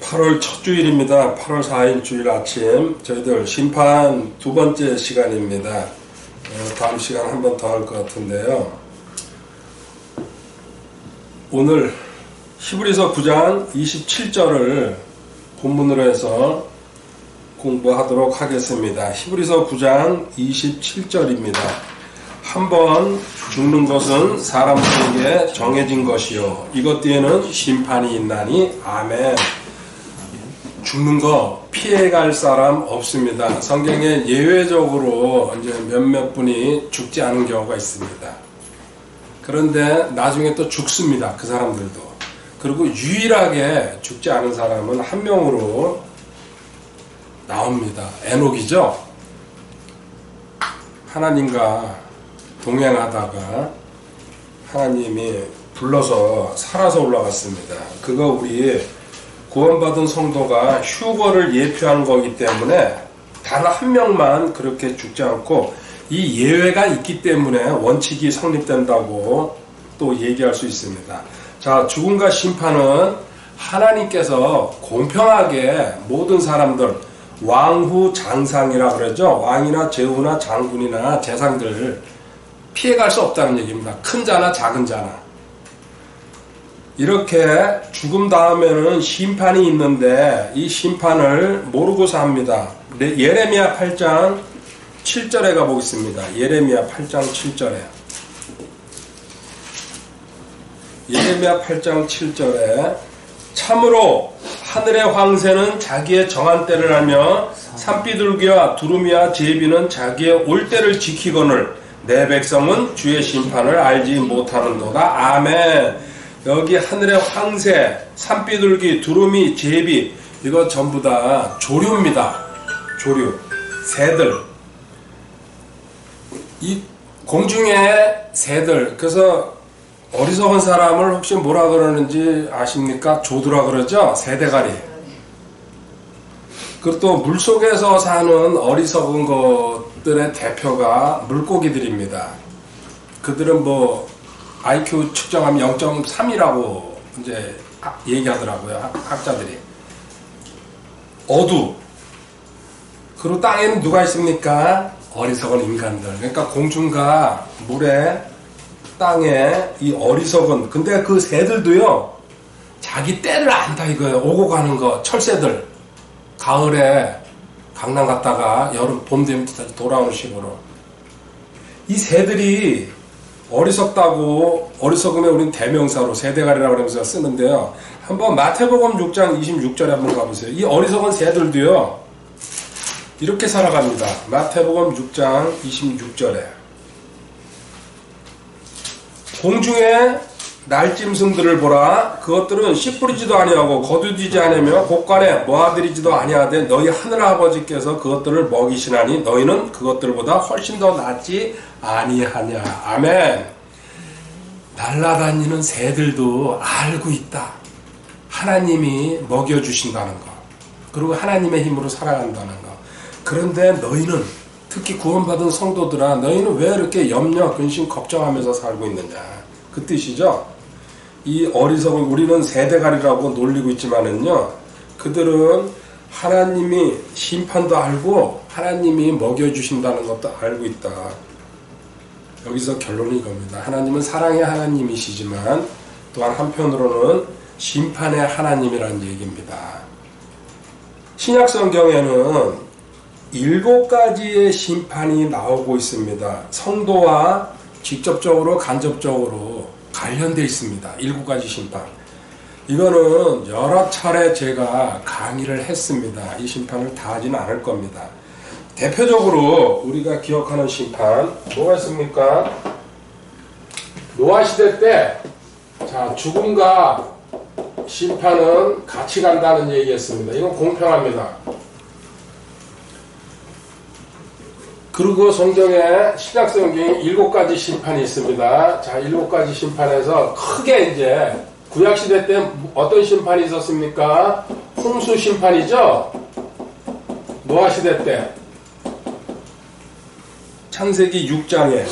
8월 첫 주일입니다. 8월 4일 주일 아침 저희들 심판 두 번째 시간입니다. 다음 시간 한 번 더 할 것 같은데요. 오늘 히브리서 9장 27절을 본문으로 해서 공부하도록 하겠습니다. 히브리서 9장 27절입니다. 한 번 죽는 것은 사람들에게 정해진 것이요 이것 뒤에는 심판이 있나니 아멘. 죽는 거 피해갈 사람 없습니다. 성경에 예외적으로 이제 몇몇 분이 죽지 않은 경우가 있습니다. 그런데 나중에 또 죽습니다. 그 사람들도. 그리고 유일하게 죽지 않은 사람은 한 명으로 나옵니다. 에녹이죠. 하나님과 동행하다가 하나님이 불러서 살아서 올라갔습니다. 그거 우리 구원받은 성도가 휴거를 예표하는 거기 때문에 단 한 명만 그렇게 죽지 않고 이 예외가 있기 때문에 원칙이 성립된다고 또 얘기할 수 있습니다. 자, 죽음과 심판은 하나님께서 공평하게 모든 사람들 왕후 장상이라 그러죠. 왕이나 제후나 장군이나 재상들 피해갈 수 없다는 얘기입니다. 큰 자나 작은 자나. 이렇게 죽음 다음에는 심판이 있는데 이 심판을 모르고서 합니다. 예레미야 8장 7절에 가보겠습니다. 예레미야 8장 7절에. 예레미야 8장 7절에 참으로 하늘의 황새는 자기의 정한 때를 알며 산비둘기와 두루미와 제비는 자기의 올 때를 지키거늘 내 백성은 주의 심판을 알지 못하는도다. 아멘. 여기 하늘의 황새, 산비둘기, 두루미, 제비 이거 전부 다 조류입니다. 조류, 새들. 이 공중의 새들. 그래서 어리석은 사람을 혹시 뭐라 그러는지 아십니까? 조두라 그러죠? 새대가리. 그리고 또 물속에서 사는 어리석은 것들의 대표가 물고기들입니다. 그들은 뭐 IQ 측정하면 0.3이라고 이제 얘기하더라고요. 학자들이. 어두. 그리고 땅에는 누가 있습니까? 어리석은 인간들. 그러니까 공중과 물에 땅에 이 어리석은, 근데 그 새들도요 자기 때를 안다 이거예요. 오고 가는 거. 철새들 가을에 강남 갔다가 여름 봄 되면 다시 돌아오는 식으로. 이 새들이 어리석다고, 어리석음에 우린 대명사로 새대가리라고 그러면서 쓰는데요. 한번 마태복음 6장 26절에 한번 가보세요. 이 어리석은 새들도요 이렇게 살아갑니다. 마태복음 6장 26절에 공중에 날짐승들을 보라. 그것들은 씨 뿌리지도 아니하고 거두지지 않으며 곳간에 모아들이지도 아니하되 너희 하늘아버지께서 그것들을 먹이시나니 너희는 그것들보다 훨씬 더 낫지 아니하냐. 아멘. 날아다니는 새들도 알고 있다. 하나님이 먹여주신다는 거. 그리고 하나님의 힘으로 살아간다는 거. 그런데 너희는, 특히 구원받은 성도들아, 너희는 왜 이렇게 염려, 근심, 걱정하면서 살고 있느냐. 그 뜻이죠. 이 어리석은, 우리는 새대가리라고 놀리고 있지만은요, 그들은 하나님이 심판도 알고 하나님이 먹여주신다는 것도 알고 있다. 여기서 결론이 이겁니다. 하나님은 사랑의 하나님이시지만 또한 한편으로는 심판의 하나님이라는 얘기입니다. 신약 성경에는 7가지의 심판이 나오고 있습니다. 성도와 직접적으로 간접적으로 관련되어 있습니다. 7가지 심판. 이거는 여러 차례 제가 강의를 했습니다. 이 심판을 다 하지는 않을 겁니다. 대표적으로 우리가 기억하는 심판 뭐가 있습니까? 노아 시대 때 자, 죽음과 심판은 같이 간다는 얘기였습니다. 이건 공평합니다. 그리고 성경에, 신약 성경에 7가지 심판이 있습니다. 자, 7가지 심판에서 크게 이제 구약시대 때 어떤 심판이 있었습니까? 홍수 심판이죠? 노아시대 때. 창세기 6장에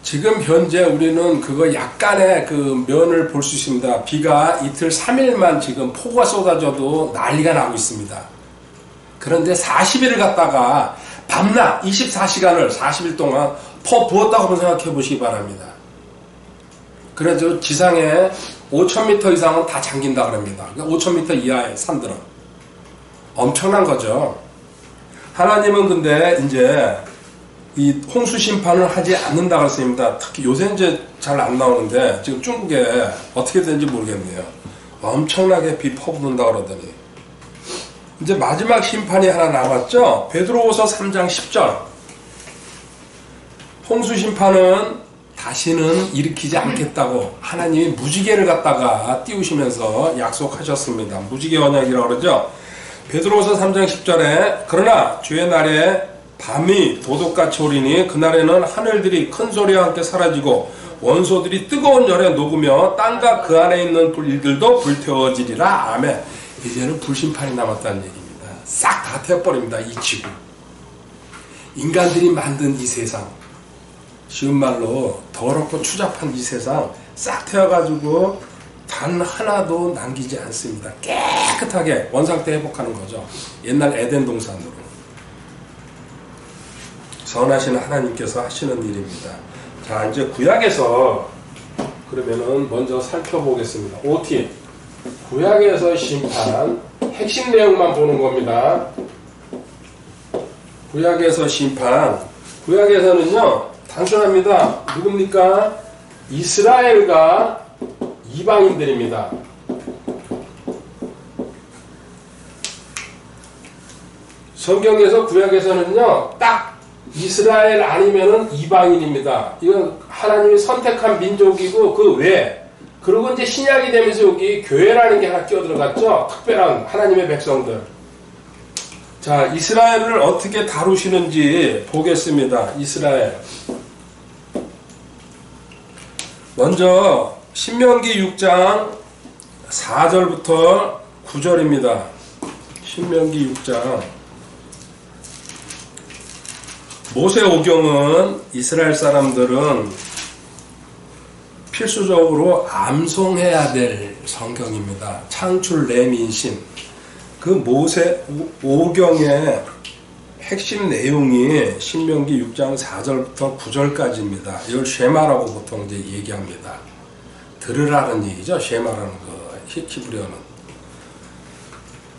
지금 현재 우리는 그거 약간의 그 면을 볼 수 있습니다. 비가 이틀 3일만 지금 폭우가 쏟아져도 난리가 나고 있습니다. 그런데 40일을 갖다가 밤낮 24시간을 40일 동안 퍼 부었다고 한번 생각해 보시기 바랍니다. 그래서 지상에 5,000m 이상은 다 잠긴다 그럽니다. 5,000m 이하의 산들은. 엄청난 거죠. 하나님은 근데 이제 이 홍수 심판을 하지 않는다 그랬습니다. 특히 요새 이제 잘 안 나오는데 지금 중국에 어떻게 되는지 모르겠네요. 엄청나게 비 퍼붓는다 그러더니 이제 마지막 심판이 하나 남았죠. 베드로후서 3장 10절. 홍수 심판은 다시는 일으키지 않겠다고 하나님이 무지개를 갖다가 띄우시면서 약속하셨습니다. 무지개 언약이라고 그러죠. 베드로후서 3장 10절에 그러나 주의 날에 밤이 도둑같이 오리니 그날에는 하늘들이 큰 소리와 함께 사라지고 원소들이 뜨거운 열에 녹으며 땅과 그 안에 있는 일들도 불태워지리라. 아멘. 이제는 불심판이 남았다는 얘기입니다. 싹 다 태워버립니다. 이 지구. 인간들이 만든 이 세상, 쉬운 말로 더럽고 추잡한 이 세상 싹 태워가지고 단 하나도 남기지 않습니다. 깨끗하게 원상태 회복하는 거죠. 옛날 에덴 동산으로. 선하신 하나님께서 하시는 일입니다. 자, 이제 구약에서 그러면은 먼저 살펴보겠습니다. OT 구약에서 심판 핵심 내용만 보는 겁니다. 구약에서 심판. 구약에서는요 단순합니다. 누굽니까? 이스라엘과 이방인들입니다. 성경에서 구약에서는요 딱 이스라엘 아니면은 이방인입니다. 이건 하나님이 선택한 민족이고 그 외에. 그리고 이제 신약이 되면서 여기 교회라는 게 하나 끼어들어갔죠. 특별한 하나님의 백성들. 자, 이스라엘을 어떻게 다루시는지 보겠습니다. 이스라엘. 먼저 신명기 6장 4절부터 9절입니다. 신명기 6장. 모세오경은 이스라엘 사람들은 필수적으로 암송해야 될 성경입니다. 창출 레민신. 그 모세오경의 핵심 내용이 신명기 6장 4절부터 9절까지입니다. 이걸 쉐마라고 보통 이제 얘기합니다. 들으라는 얘기죠. 쉐마라는 거 히브리어는.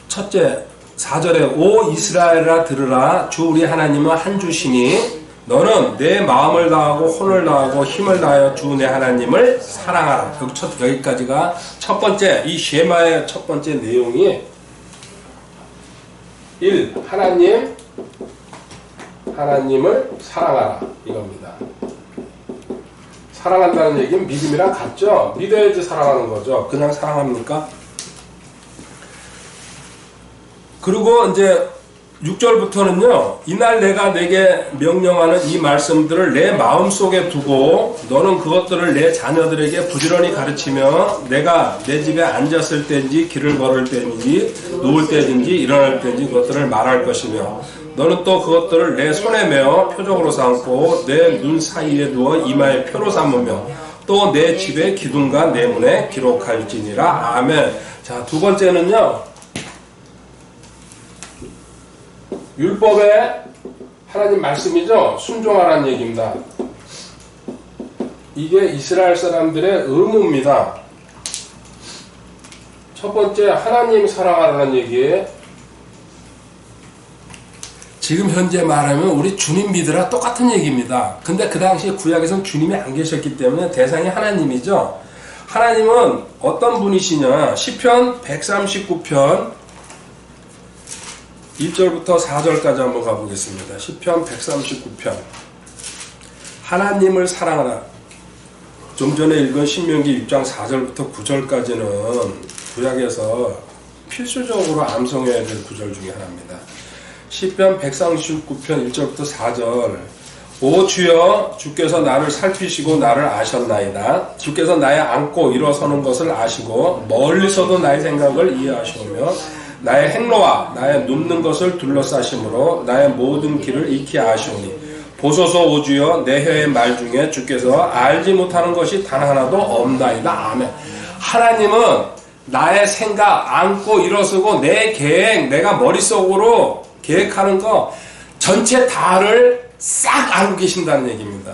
첫째 4절에 오 이스라엘아 들으라. 주 우리 하나님은 한 주시니 너는 내 마음을 다하고 혼을 다하고 힘을 다하여 주 내 하나님을 사랑하라. 여기까지가 첫 번째 이 쉐마의 첫 번째 내용이 1. 하나님을 사랑하라 이겁니다. 사랑한다는 얘기는 믿음이랑 같죠. 믿어야지 사랑하는 거죠. 그냥 사랑합니까? 그리고 이제 6절부터는요. 이날 내가 내게 명령하는 이 말씀들을 내 마음속에 두고 너는 그것들을 내 자녀들에게 부지런히 가르치며 내가 내 집에 앉았을 때인지 길을 걸을 때인지 누울 때인지 일어날 때인지 그것들을 말할 것이며 너는 또 그것들을 내 손에 메어 표적으로 삼고 내 눈 사이에 두어 이마에 표로 삼으며 또 내 집의 기둥과 내 문에 기록할지니라. 아멘. 자, 두 번째는요. 율법의 하나님 말씀이죠. 순종하라는 얘기입니다. 이게 이스라엘 사람들의 의무입니다. 첫 번째 하나님 사랑하라는 얘기에 지금 현재 말하면 우리 주님 믿으라 똑같은 얘기입니다. 근데 그 당시에 구약에서는 주님이 안 계셨기 때문에 대상이 하나님이죠. 하나님은 어떤 분이시냐. 시편 139편 1절부터 4절까지 한번 가보겠습니다. 시편 139편. 하나님을 사랑하라. 좀 전에 읽은 신명기 6장 4절부터 9절까지는 구약에서 필수적으로 암송해야 될 구절 중에 하나입니다. 시편 139편 1절부터 4절. 오 주여 주께서 나를 살피시고 나를 아셨나이다. 주께서 나의 앉고 일어서는 것을 아시고 멀리서도 나의 생각을 이해하시오며 나의 행로와 나의 눕는 것을 둘러싸심으로 나의 모든 길을 익히 아시오니 보소서 오주여 내 혀의 말 중에 주께서 알지 못하는 것이 단 하나도 없나이다. 아멘. 하나님은 나의 생각 안고 일어서고 내 계획 내가 머릿속으로 계획하는 거 전체 다를 싹 알고 계신다는 얘기입니다.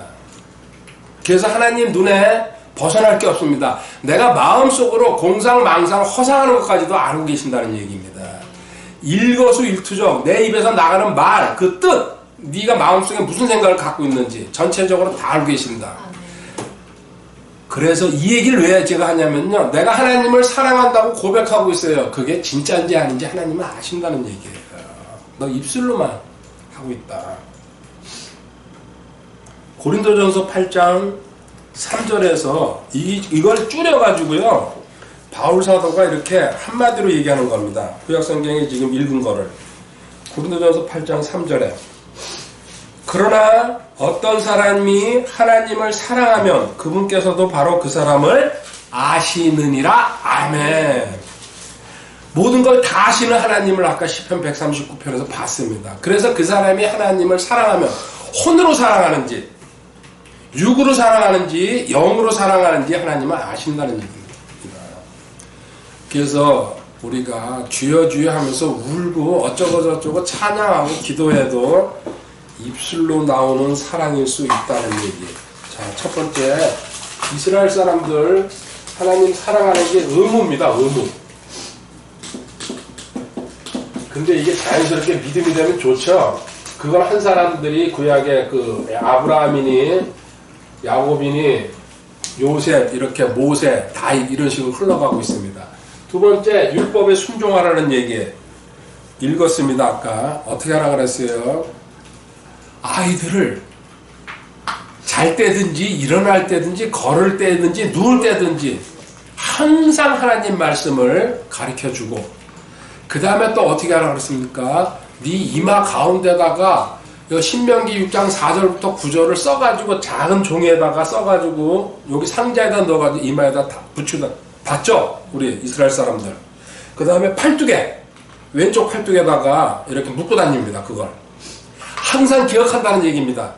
그래서 하나님 눈에 벗어날 게 없습니다. 내가 마음속으로 공상망상 허상하는 것까지도 알고 계신다는 얘기입니다. 일거수일투족 내 입에서 나가는 말 그 뜻 네가 마음속에 무슨 생각을 갖고 있는지 전체적으로 다 알고 계신다. 그래서 이 얘기를 왜 제가 하냐면요. 내가 하나님을 사랑한다고 고백하고 있어요. 그게 진짜인지 아닌지 하나님은 아신다는 얘기예요. 너 입술로만 하고 있다. 고린도전서 8장 3절에서 이걸 줄여가지고요. 바울 사도가 이렇게 한마디로 얘기하는 겁니다. 구약성경에 지금 읽은 거를. 고린도전서 8장 3절에 그러나 어떤 사람이 하나님을 사랑하면 그분께서도 바로 그 사람을 아시느니라. 아멘. 모든 걸 다 아시는 하나님을 아까 시편 139편에서 봤습니다. 그래서 그 사람이 하나님을 사랑하면 혼으로 사랑하는지 육으로 사랑하는지 영으로 사랑하는지 하나님은 아신다는 얘기입니다. 그래서 우리가 주여 주여 하면서 울고 어쩌고 저쩌고 찬양하고 기도해도 입술로 나오는 사랑일 수 있다는 얘기. 자, 첫 번째 이스라엘 사람들 하나님 사랑하는 게 의무입니다. 의무. 근데 이게 자연스럽게 믿음이 되면 좋죠. 그걸 한 사람들이 구약에 그 아브라함이니 야곱이니 요셉 이렇게 모세 다윗 이런 식으로 흘러가고 있습니다. 두 번째 율법에 순종하라는 얘기 읽었습니다. 아까 어떻게 하라 그랬어요? 아이들을 잘 때든지 일어날 때든지 걸을 때든지 누울 때든지 항상 하나님 말씀을 가르쳐주고 그 다음에 또 어떻게 하라 그랬습니까? 네 이마 가운데다가 신명기 6장 4절부터 9절을 써가지고 작은 종이에다가 써가지고 여기 상자에다 넣어가지고 이마에다 다 붙이다. 봤죠? 우리 이스라엘 사람들. 그 다음에 팔뚝에 왼쪽 팔뚝에다가 이렇게 묶고 다닙니다. 그걸 항상 기억한다는 얘기입니다.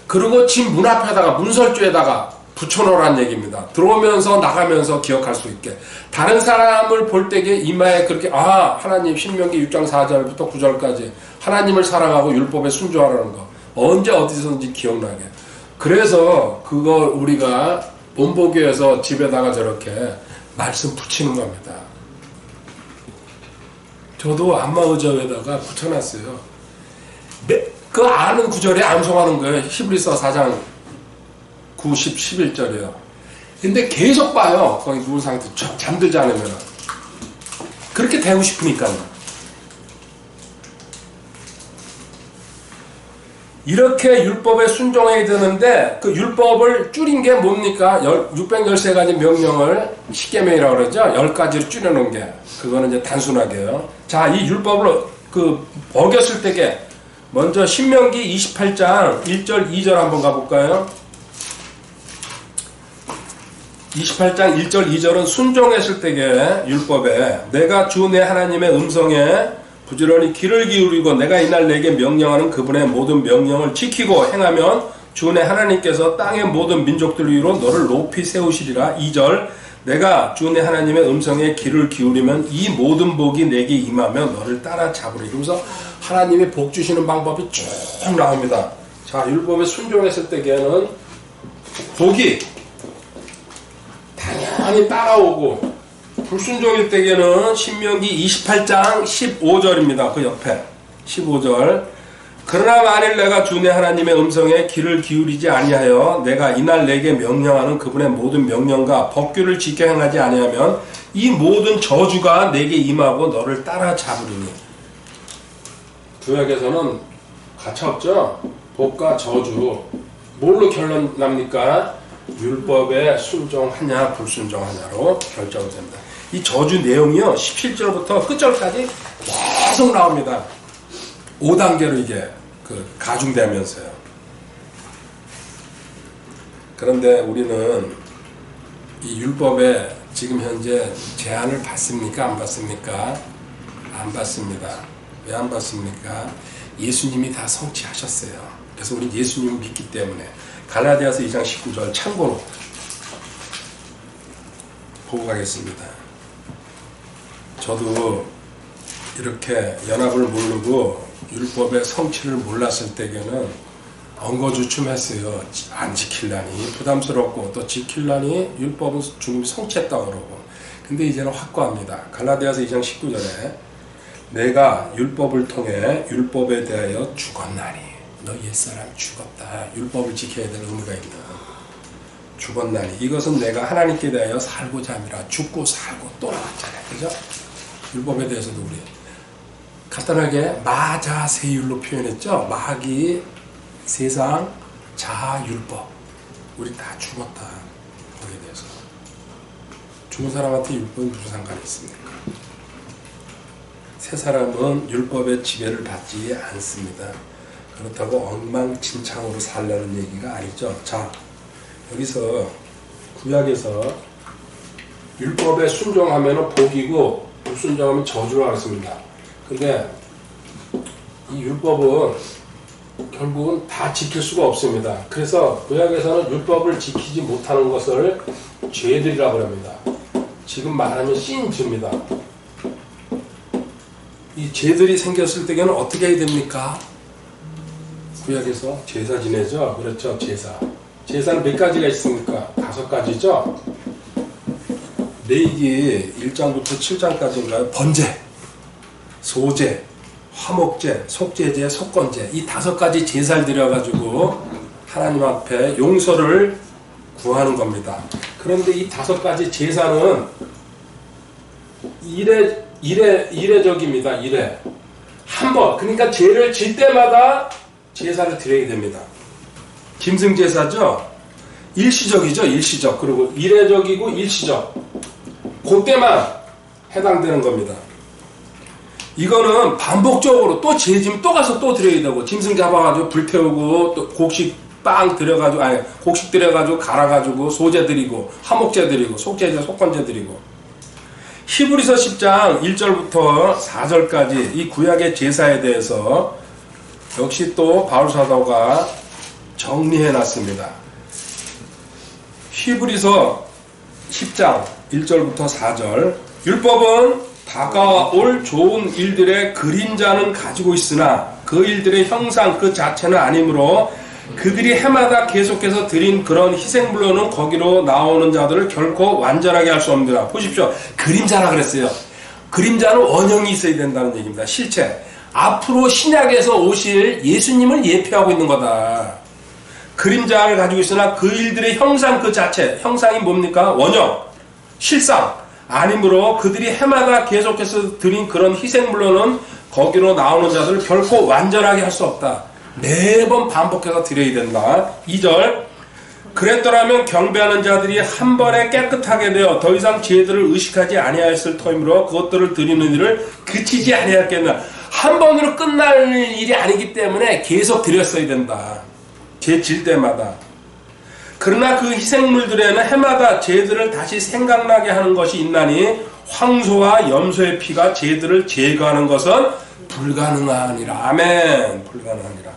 그리고 집 문 앞에다가 문설주에다가 붙여놓으라는 얘기입니다. 들어오면서 나가면서 기억할 수 있게. 다른 사람을 볼 때에 이마에 그렇게 하나님 신명기 6장 4절부터 9절까지 하나님을 사랑하고 율법에 순종하라는 거 언제 어디서든지 기억나게. 그래서 그거 우리가 본보교에서 집에다가 저렇게 말씀 붙이는 겁니다. 저도 안마의자에다가 붙여놨어요. 그 아는 구절에 암송하는 거예요. 히브리서 4장 9, 10, 11절이에요. 근데 계속 봐요. 거기 누운 상태 잠들지 않으면. 그렇게 되고 싶으니까요. 이렇게 율법에 순종해야 되는데 그 율법을 줄인 게 뭡니까? 613가지 명령을 십계명이라고 그러죠. 10가지로 줄여놓은 게. 그거는 이제 단순하게요. 자, 이 율법을 어겼을 때게 먼저 신명기 28장 1절 2절 한번 가볼까요? 28장 1절 2절은 순종했을 때게 율법에 내가 주 내 하나님의 음성에 부지런히 귀를 기울이고 내가 이날 내게 명령하는 그분의 모든 명령을 지키고 행하면 주 내 하나님께서 땅의 모든 민족들 위로 너를 높이 세우시리라. 2절 내가 주 내 하나님의 음성에 귀를 기울이면 이 모든 복이 내게 임하며 너를 따라잡으리. 그러면서 하나님이 복 주시는 방법이 쭉 나옵니다. 자, 율법에 순종했을 때에는 복이 당연히 따라오고 불순종일 때에는 신명기 28장 15절입니다. 그 옆에 15절 그러나 만일 내가 주 내 하나님의 음성에 귀를 기울이지 아니하여 내가 이날 내게 명령하는 그분의 모든 명령과 법규를 지켜 행하지 아니하면 이 모든 저주가 내게 임하고 너를 따라잡으리니. 구약에서는 가차없죠. 복과 저주 뭘로 결론 납니까? 율법에 순종하냐 불순종하냐로 결정됩니다. 이 저주 내용이요 17절부터 끝절까지 계속 나옵니다. 5단계로 이게 가중되면서요. 그런데 우리는 이 율법에 지금 현재 제한을 받습니까? 안 받습니까? 안 받습니다. 왜 안 받습니까? 예수님이 다 성취하셨어요. 그래서 우리 예수님을 믿기 때문에. 갈라디아서 2장 19절 참고로 보고 가겠습니다. 저도 이렇게 연합을 모르고 율법의 성취를 몰랐을 때에는 엉거주춤했어요. 안 지킬라니 부담스럽고, 또 지킬라니 율법은 주님이 성취했다고 그러고. 근데 이제는 확고합니다. 갈라디아서 2장 19절에 내가 율법을 통해 율법에 대하여 죽었나니, 너 옛사람 죽었다. 율법을 지켜야 될 의무가 있는 죽었나니 이것은 내가 하나님께 대하여 살고자 함이라. 죽고 살고 또 나왔잖아요. 그죠? 율법에 대해서도 우리 간단하게 마자세율로 표현했죠. 마귀, 세상, 자율법. 우리 다 죽었다. 거기에 대해서. 죽은 사람한테 율법이 무슨 상관이 있습니까? 새 사람은 율법의 지배를 받지 않습니다. 그렇다고 엉망진창으로 살라는 얘기가 아니죠. 자, 여기서 구약에서 율법에 순종하면 복이고 불순종하면 저주라고 했습니다. 근데 이 율법은 결국은 다 지킬 수가 없습니다. 그래서 구약에서는 율법을 지키지 못하는 것을 죄들이라고 합니다. 지금 말하면 신죄입니다. 이 죄들이 생겼을 때에는 어떻게 해야 됩니까? 구약에서 제사 지내죠. 그렇죠. 제사는 몇 가지가 있습니까? 5가지죠. 레위기 1장부터 7장까지인가요? 번제, 소제, 화목제, 속죄제, 속건제, 이 5가지 제사를 드려가지고 하나님 앞에 용서를 구하는 겁니다. 그런데 이 5가지 제사는 이례적입니다. 이례. 한 번, 그러니까 죄를 질 때마다 제사를 드려야 됩니다. 짐승제사죠? 일시적이죠. 일시적. 그리고 이례적이고 일시적. 그때만 해당되는 겁니다. 이거는 반복적으로 또 죄지면 또 가서 또 드려야 되고, 짐승 잡아가지고 불태우고, 또 곡식 빵 드려가지고, 곡식 드려가지고 갈아가지고 소제 드리고, 화목제 드리고, 속제제, 속건제 드리고. 히브리서 10장 1절부터 4절까지 이 구약의 제사에 대해서 역시 또 바울 사도가 정리해 놨습니다. 히브리서 10장 1절부터 4절. 율법은 다가올 좋은 일들의 그림자는 가지고 있으나 그 일들의 형상 그 자체는 아니므로 그들이 해마다 계속해서 드린 그런 희생물로는 거기로 나오는 자들을 결코 완전하게 할 수 없습니다. 보십시오. 그림자라 그랬어요. 그림자는 원형이 있어야 된다는 얘기입니다. 실체. 앞으로 신약에서 오실 예수님을 예표하고 있는 거다. 그림자를 가지고 있으나 그 일들의 형상 그 자체. 형상이 뭡니까? 원형. 실상. 아니므로 그들이 해마다 계속해서 드린 그런 희생물로는 거기로 나오는 자들을 결코 완전하게 할 수 없다. 매번 반복해서 드려야 된다. 2절. 그랬더라면 경배하는 자들이 한 번에 깨끗하게 되어 더 이상 죄들을 의식하지 아니하였을 터이므로 그것들을 드리는 일을 그치지 아니하였겠나. 한 번으로 끝날 일이 아니기 때문에 계속 드렸어야 된다. 죄 질 때마다. 그러나 그 희생물들에는 해마다 죄들을 다시 생각나게 하는 것이 있나니 황소와 염소의 피가 죄들을 제거하는 것은 불가능하니라. 아멘. 불가능하니라.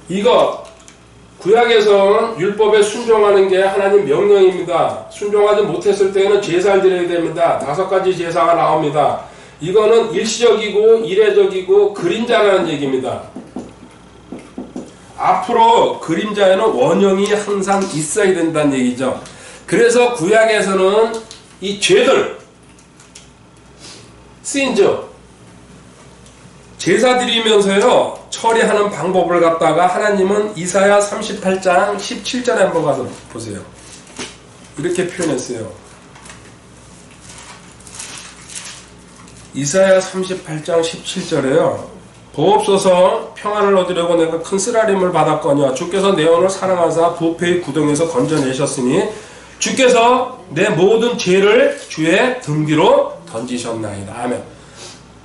이거 구약에서는 율법에 순종하는 게 하나님 명령입니다. 순종하지 못했을 때에는 제사를 드려야 됩니다. 5가지 제사가 나옵니다. 이거는 일시적이고 이례적이고 그림자라는 얘기입니다. 앞으로 그림자에는 원형이 항상 있어야 된다는 얘기죠. 그래서 구약에서는 이 죄들, 신즈, 제사 드리면서요 처리하는 방법을 갖다가 하나님은 이사야 38장 17절에 한번 가서 보세요. 이렇게 표현했어요. 이사야 38장 17절에요. 보옵소서 평안을 얻으려고 내가 큰 쓰라림을 받았거니와 주께서 내 영혼을 사랑하사 부패의 구덩이에서 건져내셨으니 주께서 내 모든 죄를 주의 등 뒤로 던지셨나이다. 아멘.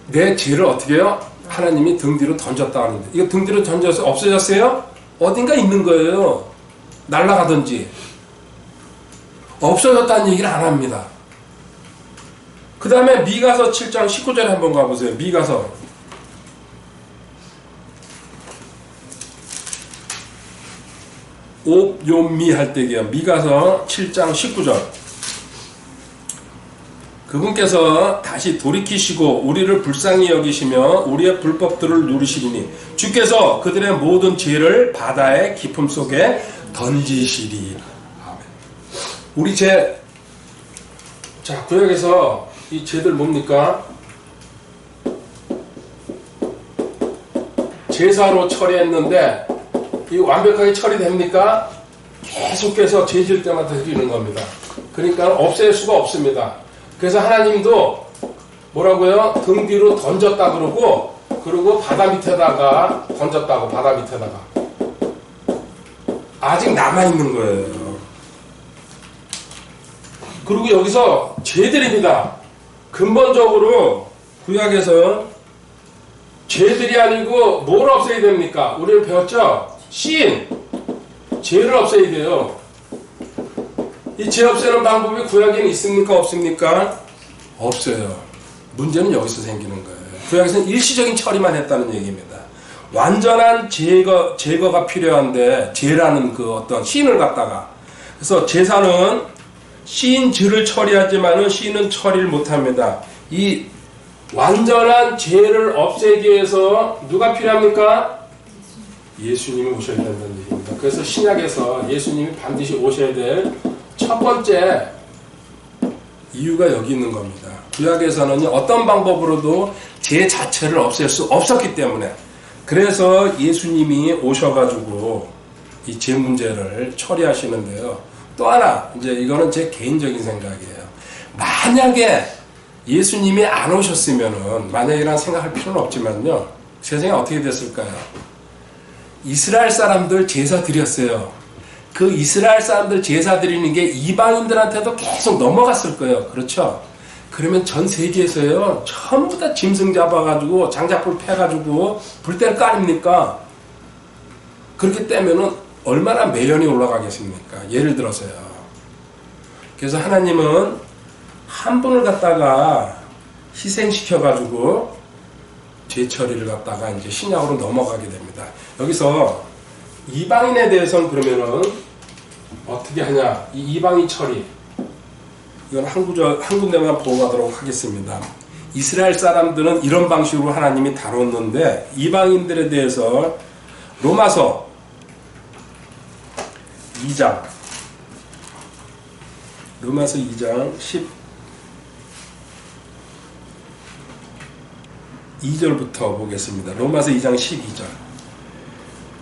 내 죄를 어떻게 해요? 하나님이 등 뒤로 던졌다 하는데 이거 등 뒤로 던져서 없어졌어요? 어딘가 있는 거예요. 날아가든지 없어졌다는 얘기를 안 합니다. 그 다음에 미가서 7장 19절에 한번 가보세요. 미가서 옵요미 할 때게요. 미가서 7장 19절. 그분께서 다시 돌이키시고 우리를 불쌍히 여기시며 우리의 불법들을 누리시리니 주께서 그들의 모든 죄를 바다의 깊음 속에 던지시리. 아멘. 우리 죄, 자, 구약에서 이 죄들 뭡니까? 제사로 처리했는데 이 완벽하게 처리됩니까? 계속해서 죄 지을 때마다 드리는 겁니다. 그러니까 없앨 수가 없습니다. 그래서 하나님도 뭐라고요? 등 뒤로 던졌다 그러고 바다 밑에다가 던졌다고, 바다 밑에다가. 아직 남아있는 거예요. 그리고 여기서 죄들입니다. 근본적으로 구약에서 죄들이 아니고 뭘 없애야 됩니까? 우리는 배웠죠? 신, 죄를 없애야 돼요. 이 죄 없애는 방법이 구약에는 있습니까? 없습니까? 없어요. 문제는 여기서 생기는 거예요. 구약에서는 일시적인 처리만 했다는 얘기입니다. 완전한 제거가 필요한데 죄라는 그 어떤 신을 갖다가, 그래서 제사는 신 죄를 처리하지만은 신은 처리를 못합니다. 이 완전한 죄를 없애기 위해서 누가 필요합니까? 예수님이 오셔야 된다는 얘기입니다. 그래서 신약에서 예수님이 반드시 오셔야 될 첫 번째 이유가 여기 있는 겁니다. 구약에서는 어떤 방법으로도 죄 자체를 없앨 수 없었기 때문에, 그래서 예수님이 오셔가지고 이 죄 문제를 처리하시는데요. 또 하나, 이제 이거는 제 개인적인 생각이에요. 만약에 예수님이 안 오셨으면은, 만약이란 생각할 필요는 없지만요, 세상에 어떻게 됐을까요? 이스라엘 사람들 제사 드렸어요. 그 이스라엘 사람들 제사 드리는 게 이방인들한테도 계속 넘어갔을 거예요. 그렇죠? 그러면 전 세계에서요, 전부 다 짐승 잡아가지고 장작불 패가지고 불때를 까립니까? 그렇게 떼면은 얼마나 매연이 올라가겠습니까? 예를 들어서요. 그래서 하나님은 한 분을 갖다가 희생시켜가지고 죄 처리를 갖다가 이제 신약으로 넘어가게 됩니다. 여기서 이방인에 대해서는 그러면은 어떻게 하냐? 이 이방인 처리, 이건 한 군데만 보고 가도록 하겠습니다. 이스라엘 사람들은 이런 방식으로 하나님이 다뤘는데, 이방인들에 대해서 로마서 2장 12절부터 보겠습니다. 로마서 2장 12절.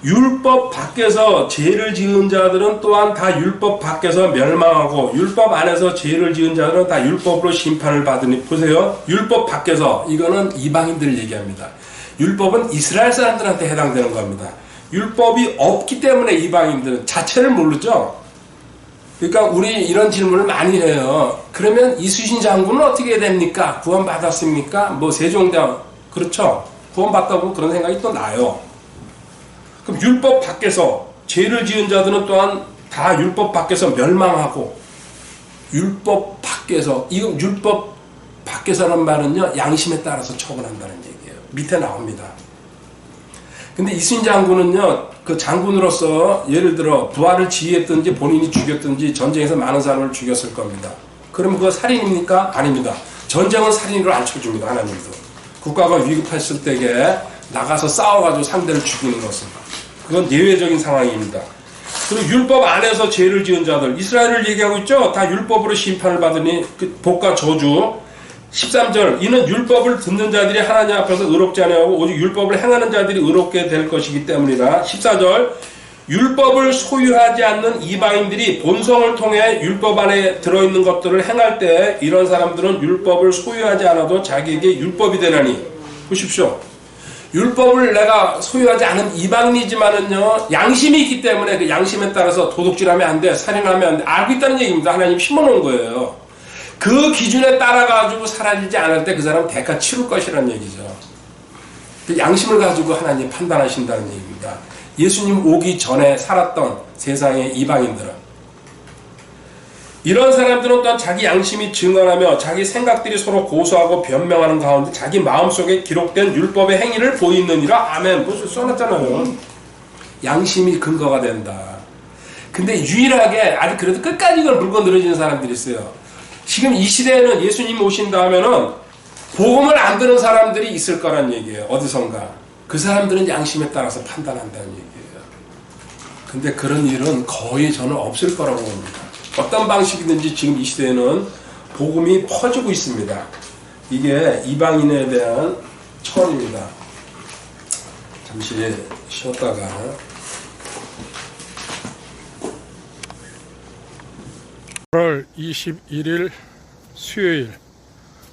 율법 밖에서 죄를 지은 자들은 또한 다 율법 밖에서 멸망하고 율법 안에서 죄를 지은 자들은 다 율법으로 심판을 받으니. 보세요. 율법 밖에서, 이거는 이방인들을 얘기합니다. 율법은 이스라엘 사람들한테 해당되는 겁니다. 율법이 없기 때문에 이방인들은 자체를 모르죠. 그러니까 우리 이런 질문을 많이 해요. 그러면 이순신 장군은 어떻게 됩니까? 구원받았습니까? 뭐 세종대왕, 그렇죠? 구원받다고 그런 생각이 또 나요. 그럼 율법 밖에서 죄를 지은 자들은 또한 다 율법 밖에서 멸망하고, 율법 밖에서, 이거 율법 밖에서란 말은요, 양심에 따라서 처분한다는 얘기예요. 밑에 나옵니다. 근데 이순신 장군은요, 그 장군으로서 예를 들어 부하를 지휘했든지 본인이 죽였든지 전쟁에서 많은 사람을 죽였을 겁니다. 그러면 그거 살인입니까? 아닙니다. 전쟁은 살인으로 안 쳐줍니다. 하나님도. 국가가 위급했을 때에 나가서 싸워가지고 상대를 죽이는 것은, 그건 예외적인 상황입니다. 그리고 율법 안에서 죄를 지은 자들, 이스라엘을 얘기하고 있죠. 다 율법으로 심판을 받으니 그 복과 저주. 13절, 이는 율법을 듣는 자들이 하나님 앞에서 의롭지 아니하고 오직 율법을 행하는 자들이 의롭게 될 것이기 때문이다. 14절, 율법을 소유하지 않는 이방인들이 본성을 통해 율법 안에 들어있는 것들을 행할 때 이런 사람들은 율법을 소유하지 않아도 자기에게 율법이 되나니. 보십시오. 율법을 내가 소유하지 않은 이방인이지만은요, 양심이 있기 때문에 그 양심에 따라서 도둑질하면 안 돼, 살인하면 안 돼, 알고 있다는 얘기입니다. 하나님 심어놓은 거예요. 그 기준에 따라가지고 사라지지 않을 때 그 사람 대가 치를 것이라는 얘기죠. 그 양심을 가지고 하나님 판단하신다는 얘기입니다. 예수님 오기 전에 살았던 세상의 이방인들은, 이런 사람들은 또한 자기 양심이 증언하며 자기 생각들이 서로 고소하고 변명하는 가운데 자기 마음속에 기록된 율법의 행위를 보이느니라. 아멘. 벌써 써놨잖아요. 양심이 근거가 된다. 근데 유일하게 아직 그래도 끝까지 이걸 물고 늘어지는 사람들이 있어요. 지금 이 시대에는 예수님 오신다 하면은 복음을 안 듣는 사람들이 있을 거란 얘기예요. 어디선가. 그 사람들은 양심에 따라서 판단한다는 얘기예요. 근데 그런 일은 거의 저는 없을 거라고 봅니다. 어떤 방식이든지 지금 이 시대에는 복음이 퍼지고 있습니다. 이게 이방인에 대한 처언입니다. 잠시 쉬었다가 8월 21일 수요일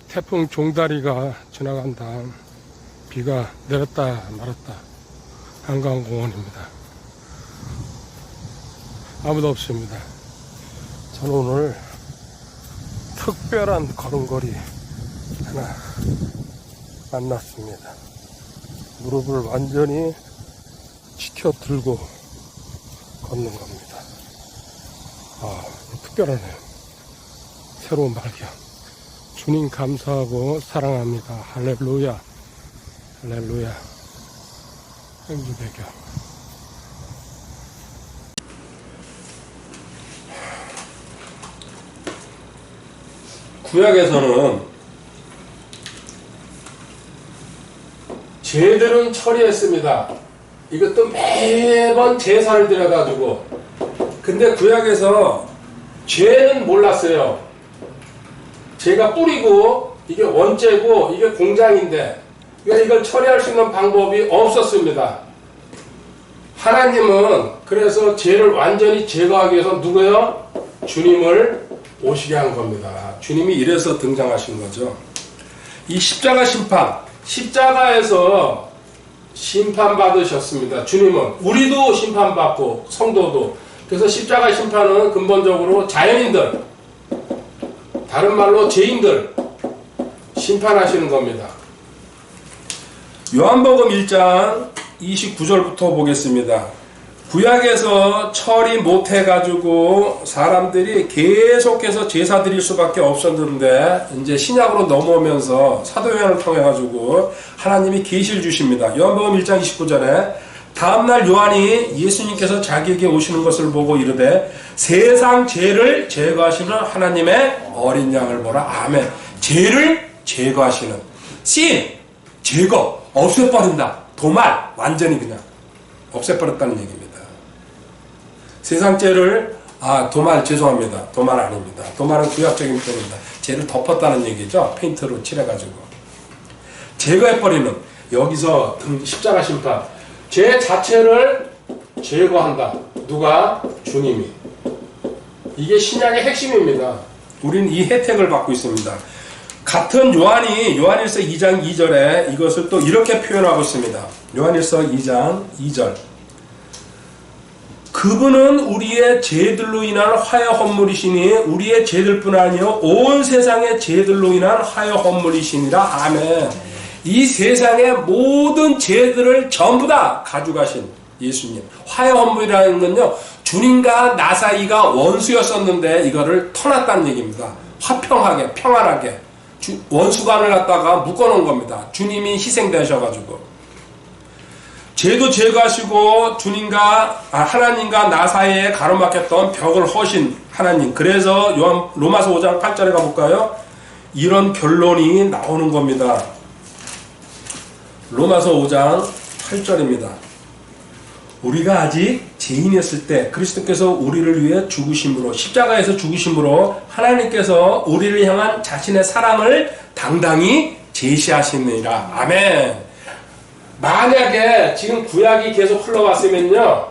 태풍 종다리가 지나간 다음 비가 내렸다 말았다 한강공원입니다. 아무도 없습니다. 저는 오늘 특별한 걸음걸이 하나 만났습니다. 무릎을 완전히 치켜 들고 걷는 겁니다. 특별하네요. 새로운 발견. 주님 감사하고 사랑합니다. 할렐루야. 할렐루야. 행주대교. 구약에서는 죄들은 처리했습니다. 이것도 매번 제사를 드려가지고. 근데 구약에서 죄는 몰랐어요. 죄가 뿌리고 이게 원죄고 이게 공장인데 이걸 처리할 수 있는 방법이 없었습니다. 하나님은 그래서 죄를 완전히 제거하기 위해서 누구요? 주님을 오시게 한 겁니다. 주님이 이래서 등장하신 거죠. 이 십자가 심판, 십자가에서 심판받으셨습니다. 주님은. 우리도 심판받고 성도도. 그래서 십자가 심판은 근본적으로 자연인들, 다른 말로 죄인들 심판하시는 겁니다. 요한복음 1장 29절부터 보겠습니다. 구약에서 처리 못해가지고 사람들이 계속해서 제사 드릴 수밖에 없었는데 이제 신약으로 넘어오면서 사도요한을 통해가지고 하나님이 계시를 주십니다. 요한복음 1장 29절에 다음날 요한이 예수님께서 자기에게 오시는 것을 보고 이르되 세상 죄를 제거하시는 하나님의 어린 양을 보라. 아멘. 죄를 제거하시는 씬, 제거, 없애버린다. 도말, 완전히 그냥 없애버렸다는 얘기입니다. 세상 죄를 도말 죄송합니다. 도말 아닙니다. 도말은 구약적인 표현입니다. 죄를 덮었다는 얘기죠. 페인트로 칠해가지고 제거해버리는, 여기서 십자가 심판, 죄 자체를 제거한다. 누가? 주님이. 이게 신약의 핵심입니다. 우리는 이 혜택을 받고 있습니다. 같은 요한일서 2장 2절에 이것을 또 이렇게 표현하고 있습니다. 요한일서 2장 2절. 그분은 우리의 죄들로 인한 화해 헌물이시니 우리의 죄들뿐 아니요 온 세상의 죄들로 인한 화해 헌물이시니라. 아멘. 이 세상의 모든 죄들을 전부 다 가져가신 예수님. 화해 헌물이라는 건요, 주님과 나 사이가 원수였었는데 이거를 터놨다는 얘기입니다. 화평하게, 평안하게 원수관을 갖다가 묶어놓은 겁니다. 주님이 희생되셔가지고. 죄도 제거하시고 주님과 하나님과 나 사이에 가로막혔던 벽을 허신 하나님. 그래서 로마서 5장 8절에 가볼까요? 이런 결론이 나오는 겁니다. 로마서 5장 8절입니다. 우리가 아직 죄인이었을 때 그리스도께서 우리를 위해 죽으심으로, 십자가에서 죽으심으로 하나님께서 우리를 향한 자신의 사랑을 당당히 제시하시느니라. 아멘. 만약에 지금 구약이 계속 흘러왔으면요,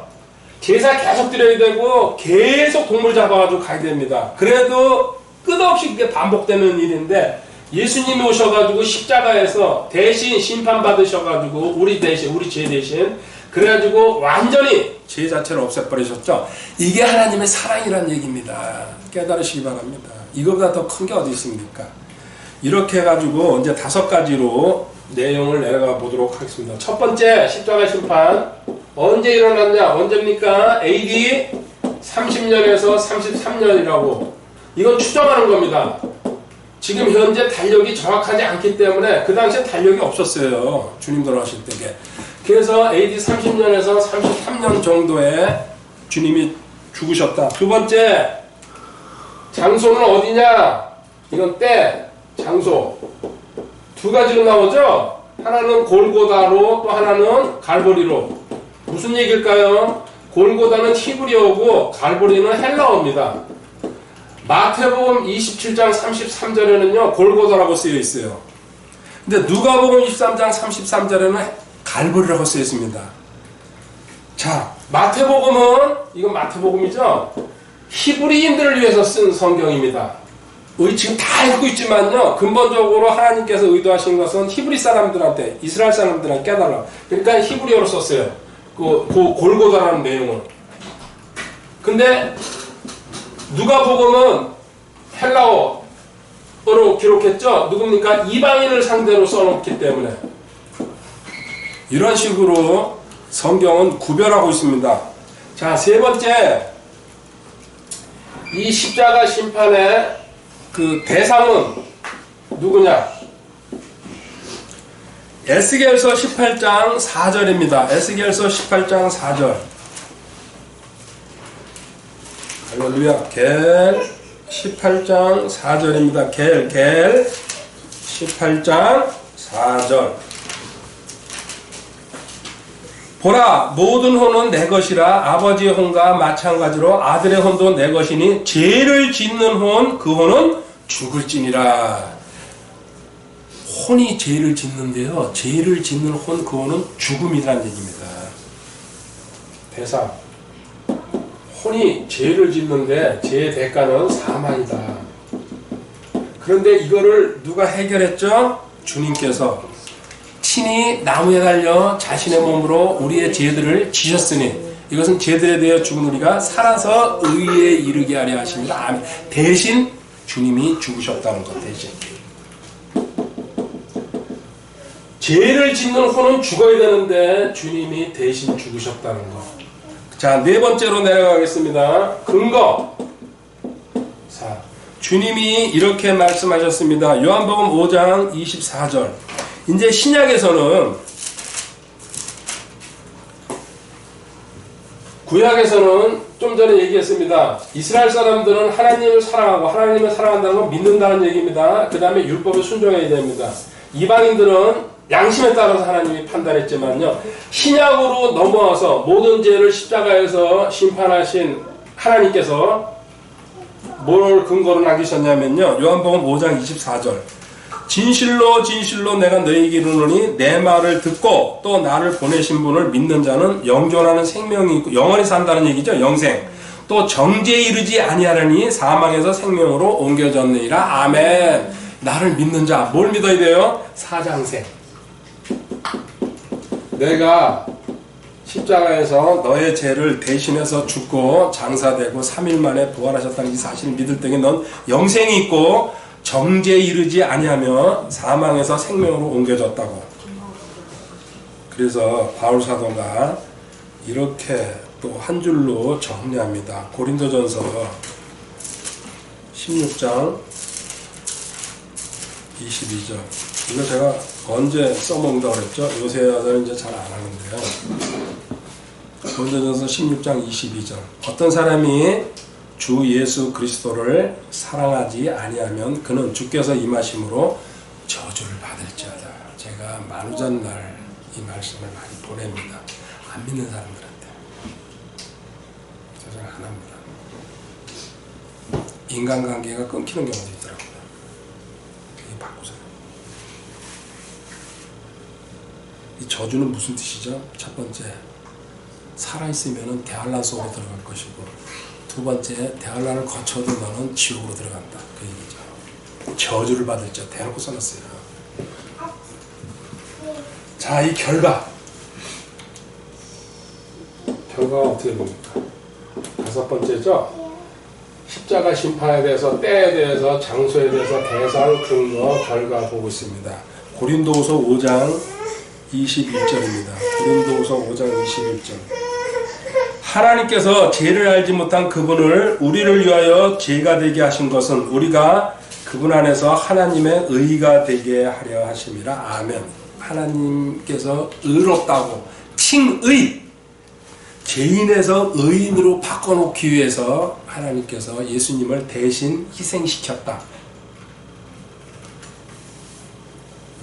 제사 계속 드려야 되고 계속 동물 잡아가지고 가야 됩니다. 그래도 끝없이 그게 반복되는 일인데 예수님이 오셔가지고 십자가에서 대신 심판받으셔가지고 우리 대신, 우리 죄 대신 그래가지고 완전히 죄 자체를 없애버리셨죠. 이게 하나님의 사랑이란 얘기입니다. 깨달으시기 바랍니다. 이거보다 더 큰 게 어디 있습니까? 이렇게 해가지고 이제 5가지로 내용을 내려가 보도록 하겠습니다. 첫 번째, 십자가 심판 언제 일어났냐? 언제입니까? AD 30년에서 33년이라고. 이건 추정하는 겁니다. 지금 현재 달력이 정확하지 않기 때문에 그 당시에 달력이 없었어요. 주님 돌아가실 때게. 그래서 AD 30년에서 33년 정도에 주님이 죽으셨다. 두 번째, 장소는 어디냐? 이건 때, 장소. 두 가지로 나오죠? 하나는 골고다로, 또 하나는 갈보리로. 무슨 얘기일까요? 골고다는 히브리어고 갈보리는 헬라어입니다. 마태복음 27장 33절에는요, 골고다라고 쓰여 있어요. 근데 누가복음 23장 33절에는 갈보리라고 쓰여 있습니다. 자, 마태복음은, 이건 마태복음이죠? 히브리인들을 위해서 쓴 성경입니다. 우리 지금 다 읽고 있지만요, 근본적으로 하나님께서 의도하신 것은 히브리 사람들한테, 이스라엘 사람들한테 깨달아. 그러니까 히브리어로 썼어요. 그 골고다라는 내용은. 근데 누가복음은 헬라어로 기록했죠. 누굽니까? 이방인을 상대로 써놓기 때문에. 이런 식으로 성경은 구별하고 있습니다. 자, 세 번째, 이 십자가 심판의 그 대상은 누구냐? 에스겔서 18장 4절입니다. 에스겔서 18장 4절. 할렐루야. 겔 18장 4절입니다. 겔 18장 4절. 보라, 모든 혼은 내 것이라. 아버지의 혼과 마찬가지로 아들의 혼도 내 것이니 죄를 짓는 혼, 그 혼은 죽을지니라. 혼이 죄를 짓는데요, 죄를 짓는 혼, 그 혼은 죽음이라는 얘기입니다. 대상, 혼이 죄를 짓는데 죄의 대가는 사망이다. 그런데 이거를 누가 해결했죠? 주님께서 친히 나무에 달려 자신의 몸으로 우리의 죄들을 지셨으니 이것은 죄들에 대해 죽은 우리가 살아서 의에 이르게 하려 하십니다. 아멘. 대신 주님이 죽으셨다는 것. 대신 죄를 짓는 혼은 죽어야 되는데 주님이 대신 죽으셨다는 것. 자, 네 번째로 내려가겠습니다. 근거. 자, 주님이 이렇게 말씀하셨습니다. 요한복음 5장 24절. 이제 신약에서는, 구약에서는 좀 전에 얘기했습니다. 이스라엘 사람들은 하나님을 사랑하고 하나님을 사랑한다는 건 믿는다는 얘기입니다. 그 다음에 율법에 순종해야 됩니다. 이방인들은 양심에 따라서 하나님이 판단했지만요, 신약으로 넘어와서 모든 죄를 십자가에서 심판하신 하나님께서 뭘 근거로 남기셨냐면요, 요한복음 5장 24절. 진실로 진실로 내가 너희에게 이르노니 내 말을 듣고 또 나를 보내신 분을 믿는 자는 영존하는 생명이 있고, 영원히 산다는 얘기죠. 영생. 또 정죄에 이르지 아니하려니 사망에서 생명으로 옮겨졌느니라. 아멘. 나를 믿는 자, 뭘 믿어야 돼요? 사장생. 내가 십자가에서 너의 죄를 대신해서 죽고 장사되고 3일 만에 부활하셨다는 이 사실을 믿을 때에 넌 영생이 있고 정죄에 이르지 아니하며 사망에서 생명으로 옮겨졌다고. 그래서 바울 사도가 이렇게 또 한 줄로 정리합니다. 고린도전서 16장 22절. 이거 제가 언제 써먹는다고 그랬죠? 요새 와서는 이제 잘 안 하는데요. 고린도전서 16장 22절. 어떤 사람이 주 예수 그리스도를 사랑하지 아니하면 그는 주께서 임하심으로 저주를 받을지어다. 제가 만우잔날 이 말씀을 많이 보냅니다. 안 믿는 사람들한테. 저는 안 합니다. 인간관계가 끊기는 경우도 있더라고요. 이게 바꾸세요. 이 저주는 무슨 뜻이죠? 첫 번째, 살아있으면 대환란 속으로 들어갈 것이고, 두 번째, 대환란을 거쳐도 너는 지옥으로 들어간다. 그 얘기죠. 저주를 받을지 대놓고 써놨어요. 자, 이 결과. 결과가 어떻게 됩니까? 다섯 번째죠. 십자가 심판에 대해서, 때에 대해서, 장소에 대해서 대상, 근거, 결과 보고 있습니다. 고린도후서 5장 21절입니다. 고린도후서 5장 21절. 하나님께서 죄를 알지 못한 그분을 우리를 위하여 죄가 되게 하신 것은 우리가 그분 안에서 하나님의 의가 되게 하려 하심이라. 아멘. 하나님께서 의롭다고 칭의, 죄인에서 의인으로 바꿔놓기 위해서 하나님께서 예수님을 대신 희생시켰다.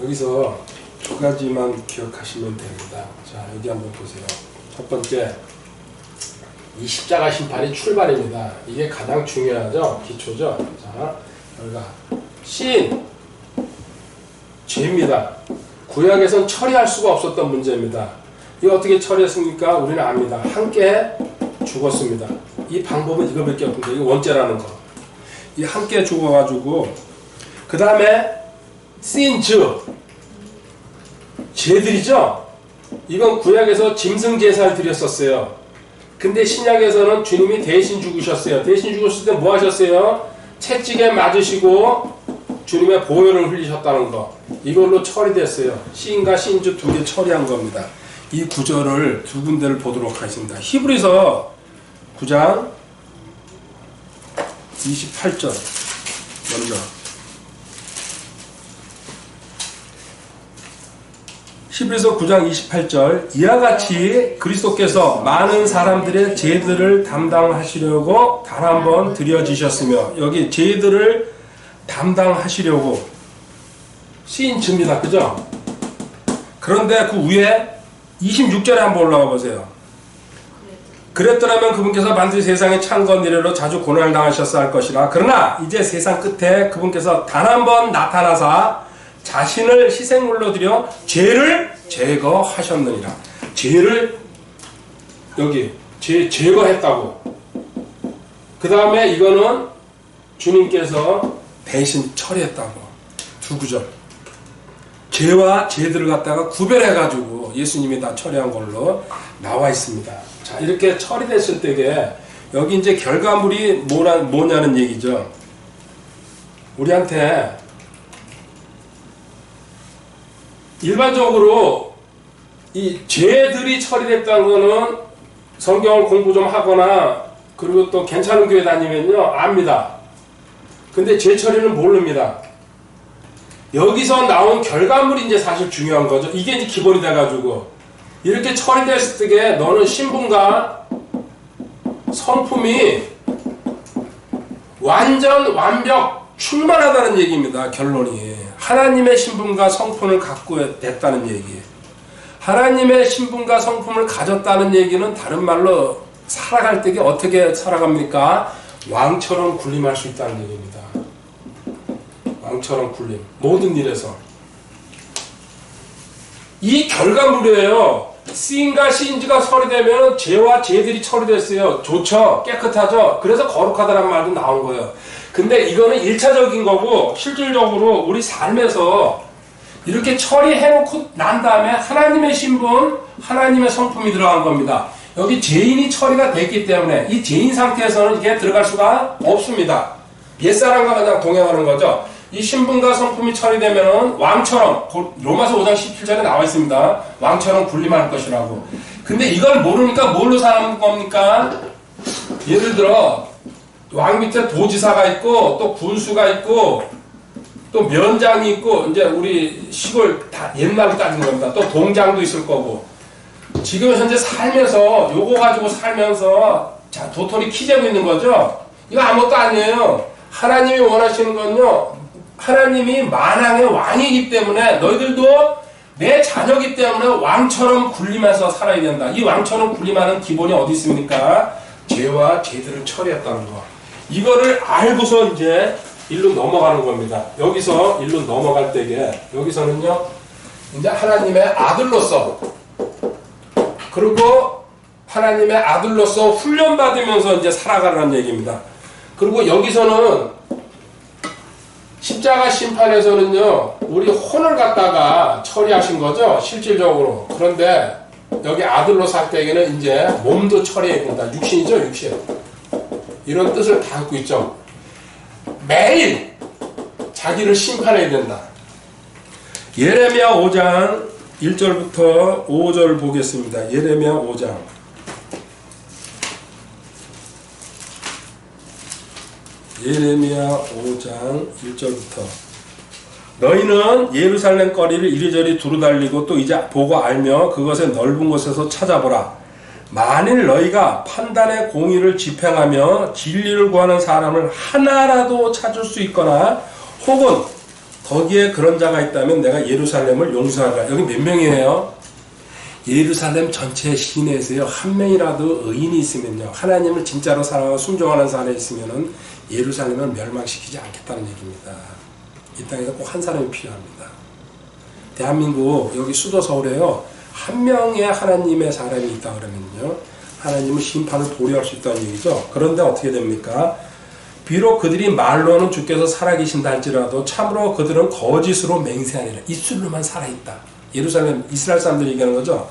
여기서 두 가지만 기억하시면 됩니다. 자, 여기 한번 보세요. 첫 번째, 이 십자가 심판이 출발입니다. 이게 가장 중요하죠? 기초죠? 자, 결과. 신, 죄입니다. 구약에선 처리할 수가 없었던 문제입니다. 이거 어떻게 처리했습니까? 우리는 압니다. 함께 죽었습니다. 이 방법은 이거밖에 없는데, 이거 원죄라는 거. 이 함께 죽어가지고, 그 다음에 신즈, 죄들이죠? 이건 구약에서 짐승 제사를 드렸었어요. 근데 신약에서는 주님이 대신 죽으셨어요. 대신 죽으실 때 뭐 하셨어요? 채찍에 맞으시고 주님의 보혈을 흘리셨다는 거. 이걸로 처리됐어요. 시인과 신주 두 개 처리한 겁니다. 이 구절을 두 군데를 보도록 하겠습니다. 히브리서 9장 28절 먼저. 히브리서 9장 28절. 이와 같이 그리스도께서 많은 사람들의 죄들을 담당하시려고 단 한 번 드려지셨으며, 여기 죄들을 담당하시려고 시인즈입니다. 그죠? 그런데 그 위에 26절에 한번 올라가 보세요. 그랬더라면 그분께서 반드시 세상의 창건 이래로 자주 고난을 당하셨어야 할 것이라. 그러나 이제 세상 끝에 그분께서 단 한 번 나타나사 자신을 희생물로 드려 죄를 제거하셨느니라. 죄를 여기 제거했다고. 그 다음에 이거는 주님께서 대신 처리했다고. 두 구절. 죄와 죄들을 갖다가 구별해가지고 예수님이 다 처리한 걸로 나와 있습니다. 자, 이렇게 처리됐을 때에 여기 이제 결과물이 뭐냐는 얘기죠. 우리한테 일반적으로 이 죄들이 처리됐다는 거는 성경을 공부 좀 하거나 그리고 또 괜찮은 교회 다니면요 압니다. 근데 죄 처리는 모릅니다. 여기서 나온 결과물이 이제 사실 중요한 거죠. 이게 이제 기본이 돼가지고 이렇게 처리됐을 때 너는 신분과 성품이 완전 완벽 충만하다는 얘기입니다. 결론이. 하나님의 신분과 성품을 갖고 됐다는 얘기. 하나님의 신분과 성품을 가졌다는 얘기는 다른 말로 살아갈 때 어떻게 살아갑니까? 왕처럼 군림할 수 있다는 얘기입니다. 왕처럼 군림. 모든 일에서. 이 결과물이에요. 시인과 시인지가 처리되면 죄와 죄들이 처리됐어요. 좋죠? 깨끗하죠? 그래서 거룩하다는 말도 나온 거예요. 근데 이거는 1차적인 거고 실질적으로 우리 삶에서 이렇게 처리해놓고 난 다음에 하나님의 신분, 하나님의 성품이 들어간 겁니다. 여기 죄인이 처리가 됐기 때문에 이 죄인 상태에서는 이게 들어갈 수가 없습니다. 옛사람과 그냥 동행하는 거죠. 이 신분과 성품이 처리되면 왕처럼, 로마서 5장 17절에 나와 있습니다. 왕처럼 군림할 것이라고. 근데 이걸 모르니까 뭘로 사는 겁니까? 예를 들어 왕 밑에 도지사가 있고 또 군수가 있고 또 면장이 있고, 이제 우리 시골 다 옛날로 따진 겁니다. 또 동장도 있을 거고. 지금 현재 살면서 요거 가지고 살면서 자 도토리 키재고 있는 거죠. 이거 아무것도 아니에요. 하나님이 원하시는 건요, 하나님이 만왕의 왕이기 때문에 너희들도 내 자녀이기 때문에 왕처럼 군림해서 살아야 된다. 이 왕처럼 군림하는 기본이 어디 있습니까? 죄와 죄들을 처리했다는 거. 이거를 알고서 이제 일로 넘어가는 겁니다. 여기서 일로 넘어갈 때에 여기서는요 이제 하나님의 아들로서, 그리고 하나님의 아들로서 훈련받으면서 이제 살아가라는 얘기입니다. 그리고 여기서는 십자가 심판에서는요 우리 혼을 갖다가 처리하신 거죠, 실질적으로. 그런데 여기 아들로 살 때에는 이제 몸도 처리해야 된다. 육신이죠, 육신. 이런 뜻을 담고 있죠. 매일 자기를 심판해야 된다. 예레미야 5장 1절부터 5절 보겠습니다. 예레미야 5장. 예레미야 5장 1절부터. 너희는 예루살렘 거리를 이리저리 두루달리고 또 이제 보고 알며 그것의 넓은 곳에서 찾아보라. 만일 너희가 판단의 공의를 집행하며 진리를 구하는 사람을 하나라도 찾을 수 있거나 혹은 거기에 그런 자가 있다면 내가 예루살렘을 용서하라. 여기 몇 명이에요? 예루살렘 전체 시내에서요, 한 명이라도 의인이 있으면요, 하나님을 진짜로 사랑하고 순종하는 사람이 있으면은 예루살렘을 멸망시키지 않겠다는 얘기입니다. 이 땅에서 꼭 한 사람이 필요합니다. 대한민국 여기 수도 서울에요, 한 명의 하나님의 사람이 있다 그러면요, 하나님은 심판을 도래할 수 있다는 얘기죠. 그런데 어떻게 됩니까? 비록 그들이 말로는 주께서 살아계신다 할지라도 참으로 그들은 거짓으로 맹세하니라. 입술로만 살아있다. 예루살렘 이스라엘 사람들이 얘기하는 거죠.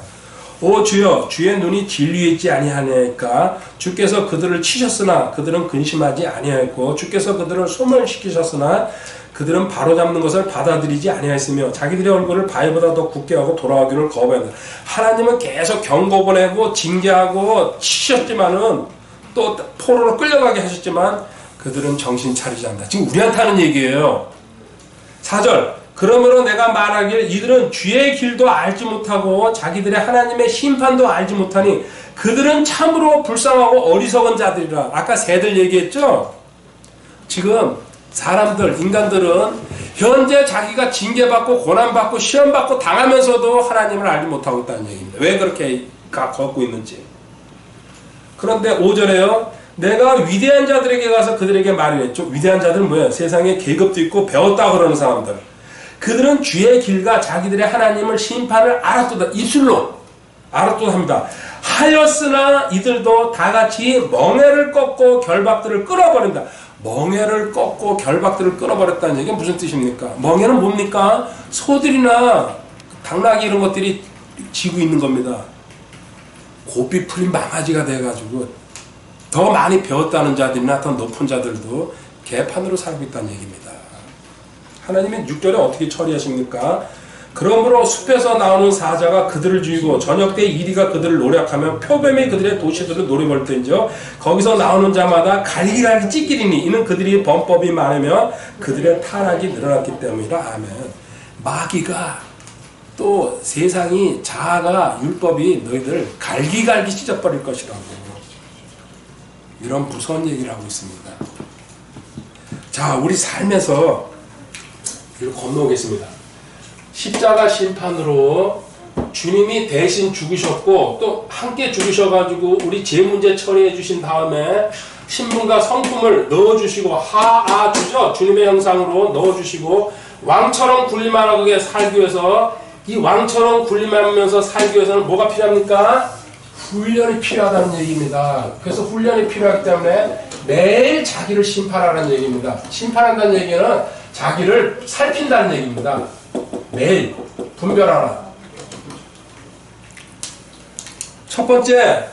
오 주여, 주의 눈이 진리에 있지 아니하니까 주께서 그들을 치셨으나 그들은 근심하지 아니하였고 주께서 그들을 소멸시키셨으나 그들은 바로잡는 것을 받아들이지 아니하였으며 자기들의 얼굴을 바위보다 더 굳게 하고 돌아가기를 거부한다. 하나님은 계속 경고 보내고 징계하고 치셨지만은 또 포로로 끌려가게 하셨지만 그들은 정신 차리지 않는다. 지금 우리한테 하는 얘기예요. 4절, 그러므로 내가 말하길 이들은 주의 길도 알지 못하고 자기들의 하나님의 심판도 알지 못하니 그들은 참으로 불쌍하고 어리석은 자들이라. 아까 새들 얘기했죠? 지금 사람들, 인간들은 현재 자기가 징계받고 고난받고 시험받고 당하면서도 하나님을 알지 못하고 있다는 얘기입니다. 왜 그렇게 걷고 있는지. 그런데 5절에요. 내가 위대한 자들에게 가서 그들에게 말했죠. 위대한 자들은 뭐예요? 세상에 계급도 있고 배웠다 그러는 사람들. 그들은 주의 길과 자기들의 하나님을 심판을 알았도다. 입술로 알았도다 합니다. 하였으나 이들도 다같이 멍에를 꺾고 결박들을 끊어버린다. 멍에를 꺾고 결박들을 끊어버렸다는 얘기는 무슨 뜻입니까? 멍에는 뭡니까? 소들이나 당나귀 이런 것들이 지고 있는 겁니다. 고삐 풀린 망아지가 돼가지고 더 많이 배웠다는 자들이나 더 높은 자들도 개판으로 살고 있다는 얘기입니다. 하나님은 6절에 어떻게 처리하십니까? 그러므로 숲에서 나오는 사자가 그들을 죽이고 저녁 때 이리가 그들을 노략하며 표범이 그들의 도시들을 노려볼 텐지요. 거기서 나오는 자마다 갈기갈기 찢기리니 이는 그들이 범법이 많으며 그들의 타락이 늘어났기 때문이라. 아멘. 마귀가 또 세상이 자아가 율법이 너희들 갈기갈기 찢어버릴 것이라고 이런 무서운 얘기를 하고 있습니다. 자, 우리 삶에서 이걸 건너오겠습니다. 십자가 심판으로 주님이 대신 죽으셨고 또 함께 죽으셔가지고 우리 죄 문제 처리해 주신 다음에 신분과 성품을 넣어주시고 하아주죠. 주님의 형상으로 넣어주시고 왕처럼 군림하게 살기 위해서 이 왕처럼 군림하면서 살기 위해서는 뭐가 필요합니까? 훈련이 필요하다는 얘기입니다. 그래서 훈련이 필요하기 때문에 매일 자기를 심판하라는 얘기입니다. 심판한다는 얘기는 자기를 살핀다는 얘기입니다. 매일 분별하라. 첫 번째,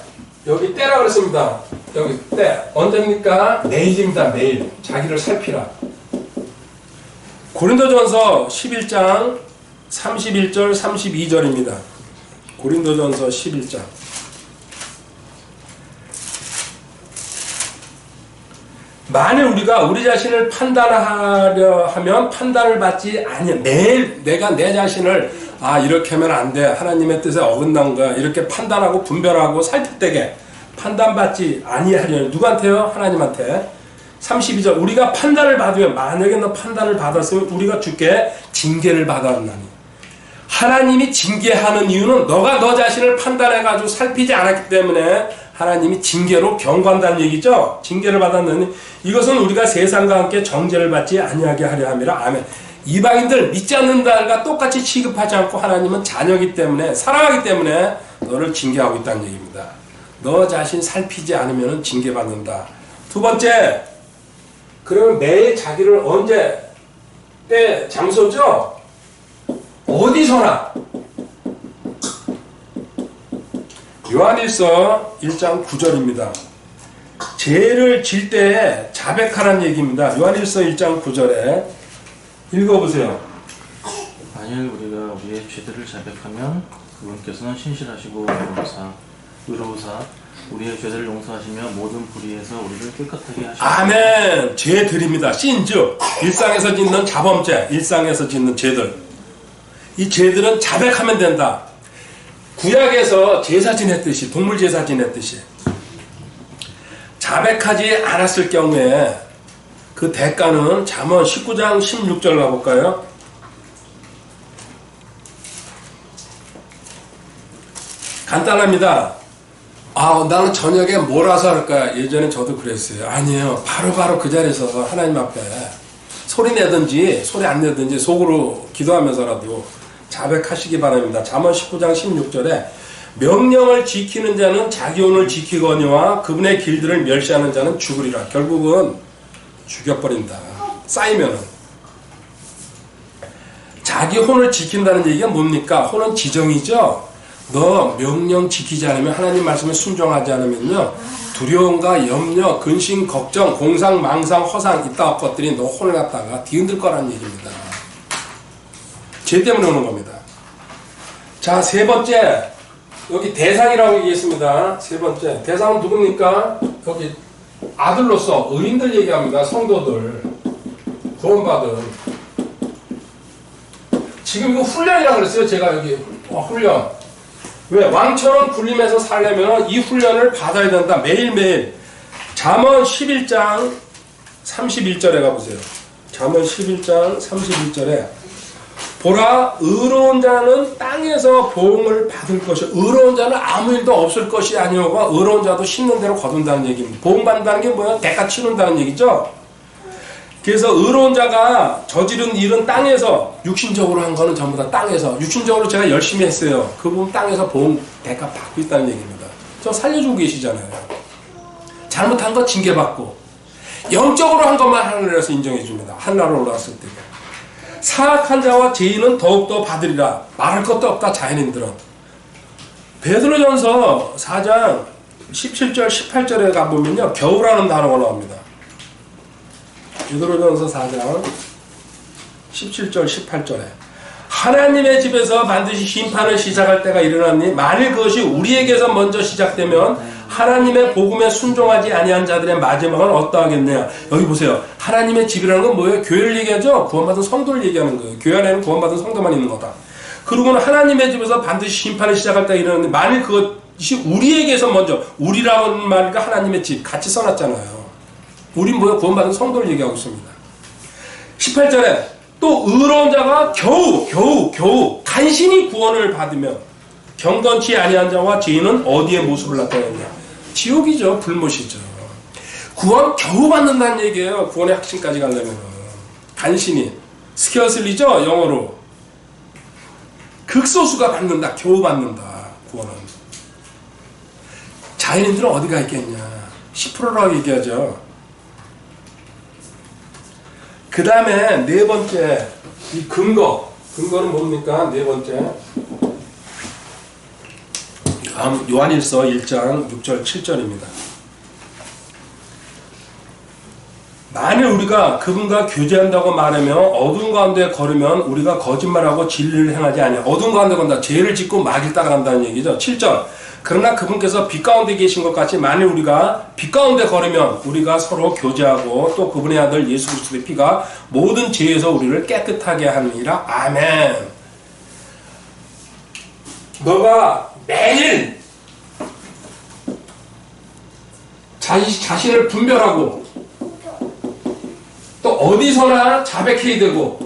여기 때라 그랬습니다. 여기 때 언제입니까? 내일입니다. 내일 자기를 살피라. 고린도전서 11장 31절 32절입니다. 고린도전서 11장. 만일 우리가 우리 자신을 판단하려 하면 판단을 받지 아니야. 매일 내가 내 자신을 이렇게 하면 안 돼. 하나님의 뜻에 어긋난 거야. 이렇게 판단하고 분별하고 살필되게 판단받지 아니하려는 누구한테요? 하나님한테. 32절 우리가 판단을 받으면 만약에 너 판단을 받았으면 우리가 주께 징계를 받았나니. 하나님이 징계하는 이유는 너가 너 자신을 판단해가지고 살피지 않았기 때문에 하나님이 징계로 경고한다는 얘기죠. 징계를 받았느니 이것은 우리가 세상과 함께 정죄를 받지 아니하게 하려 함이라. 아멘. 이방인들 믿지 않는 자들과 똑같이 취급하지 않고 하나님은 자녀이기 때문에 사랑하기 때문에 너를 징계하고 있다는 얘기입니다. 너 자신 살피지 않으면 징계받는다. 두 번째, 그러면 매일 자기를 언제 때 장소죠? 어디서나 요한일서 1장 9절입니다. 죄를 질 때에 자백하라는 얘기입니다. 요한일서 1장 9절에 읽어보세요. 만일 우리가 우리의 죄들을 자백하면 그분께서는 신실하시고 의로우사 우리의 죄들을 용서하시며 모든 불의에서 우리를 깨끗하게 하시옵소서. 아멘. 죄들입니다. 신즉 일상에서 짓는 자범죄, 일상에서 짓는 죄들. 이 죄들은 자백하면 된다. 구약에서 제사 지냈듯이, 동물 제사 지냈듯이 자백하지 않았을 경우에 그 대가는 잠언 19장 16절 가볼까요? 간단합니다. 나는 저녁에 몰아서 할까? 예전에 저도 그랬어요. 아니에요. 바로 그 자리에서 하나님 앞에 소리 내든지 소리 안 내든지 속으로 기도하면서라도 자백하시기 바랍니다. 잠언 19장 16절에 명령을 지키는 자는 자기 혼을 지키거니와 그분의 길들을 멸시하는 자는 죽으리라. 결국은 죽여버린다. 쌓이면은. 자기 혼을 지킨다는 얘기가 뭡니까? 혼은 지정이죠. 너 명령 지키지 않으면, 하나님 말씀에 순종하지 않으면요, 두려움과 염려, 근심, 걱정, 공상, 망상, 허상 이따 것들이 너 혼을 갖다가 뒤흔들 거라는 얘기입니다. 죄 때문에 오는 겁니다. 자, 세 번째, 여기 대상이라고 얘기했습니다. 세 번째 대상은 누굽니까? 여기 아들로서 의인들 얘기합니다. 성도들, 구원받은. 지금 이거 훈련이라고 그랬어요. 제가 여기 훈련. 왜? 왕처럼 군림해서 살려면 이 훈련을 받아야 된다. 매일매일. 잠언 11장 31절에 가보세요. 잠언 11장 31절에 보라, 의로운 자는 땅에서 보응을 받을 것이요, 의로운 자는 아무 일도 없을 것이 아니오고 의로운 자도 심는 대로 거둔다는 얘기입니다. 보응받는다는 게 뭐야? 대가 치른다는 얘기죠. 그래서 의로운 자가 저지른 일은 땅에서, 육신적으로 한 거는 전부 다 땅에서, 육신적으로 제가 열심히 했어요. 그 부분 땅에서 보응 대가 받고 있다는 얘기입니다. 저 살려주고 계시잖아요. 잘못한 거 징계받고, 영적으로 한 것만 하늘에서 인정해 줍니다. 하늘나라로 올라왔을 때. 사악한 자와 죄인은 더욱더 받으리라. 말할 것도 없다. 자연인들은. 베드로전서 4장 17절 18절에 가보면요, 겨우라는 단어가 나옵니다. 베드로전서 4장 17절 18절에 하나님의 집에서 반드시 심판을 시작할 때가 일어나니 만일 그것이 우리에게서 먼저 시작되면 하나님의 복음에 순종하지 아니한 자들의 마지막은 어떠하겠느냐. 여기 보세요. 하나님의 집이라는 건 뭐예요? 교회를 얘기하죠. 구원받은 성도를 얘기하는 거예요. 교회 안에는 구원받은 성도만 있는 거다. 그리고는 하나님의 집에서 반드시 심판을 시작할 때가 일어나는데 만일 그것이 우리에게서 먼저, 우리라는 말과 하나님의 집 같이 써놨잖아요. 우린 뭐예요? 구원받은 성도를 얘기하고 있습니다. 18절에 또 의로운 자가 겨우 간신히 구원을 받으며 경건치 아니한 자와 죄인은 어디에 모습을 나타내느냐. 지옥이죠. 불못이죠. 구원 겨우 받는다는 얘기예요. 구원의 확신까지 가려면 간신히. 스케어슬리죠. 영어로. 극소수가 받는다. 겨우 받는다. 구원은. 자연인들은 어디가 있겠냐. 10%라고 얘기하죠. 그 다음에 네 번째, 이 근거는 뭡니까? 네 번째, 요한일서 1장 6절 7절입니다. 만일 우리가 그분과 교제한다고 말하며 어두운 가운데 걸으면 우리가 거짓말하고 진리를 행하지 아니하. 어두운 가운데 건다. 죄를 짓고 마귀를 따라간다는 얘기죠. 7절. 그러나 그분께서 빛 가운데 계신 것 같이 만일 우리가 빛 가운데 걸으면 우리가 서로 교제하고 또 그분의 아들 예수 그리스도의 피가 모든 죄에서 우리를 깨끗하게 하느니라. 아멘. 너가 매일 자신을 분별하고 또 어디서나 자백해야 되고,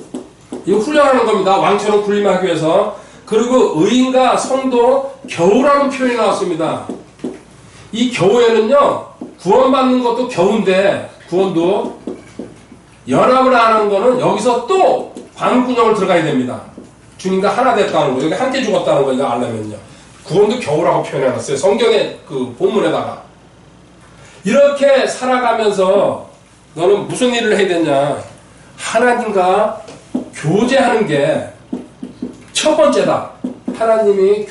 이거 훈련하는 겁니다. 왕처럼 군림하기 위해서. 그리고 의인과 성도 겨우라는 표현이 나왔습니다. 이 겨우에는요, 구원받는 것도 겨우인데, 구원도 연합을 안 하는 거는 여기서 또 관훈구정을 들어가야 됩니다. 주님과 하나 됐다는 거, 여기 함께 죽었다는 거, 이거 알려면요. 구원도 겨우라고 표현해놨어요. 성경의 그 본문에다가. 이렇게 살아가면서 너는 무슨 일을 해야 되냐. 하나님과 교제하는 게 첫 번째다. 하나님이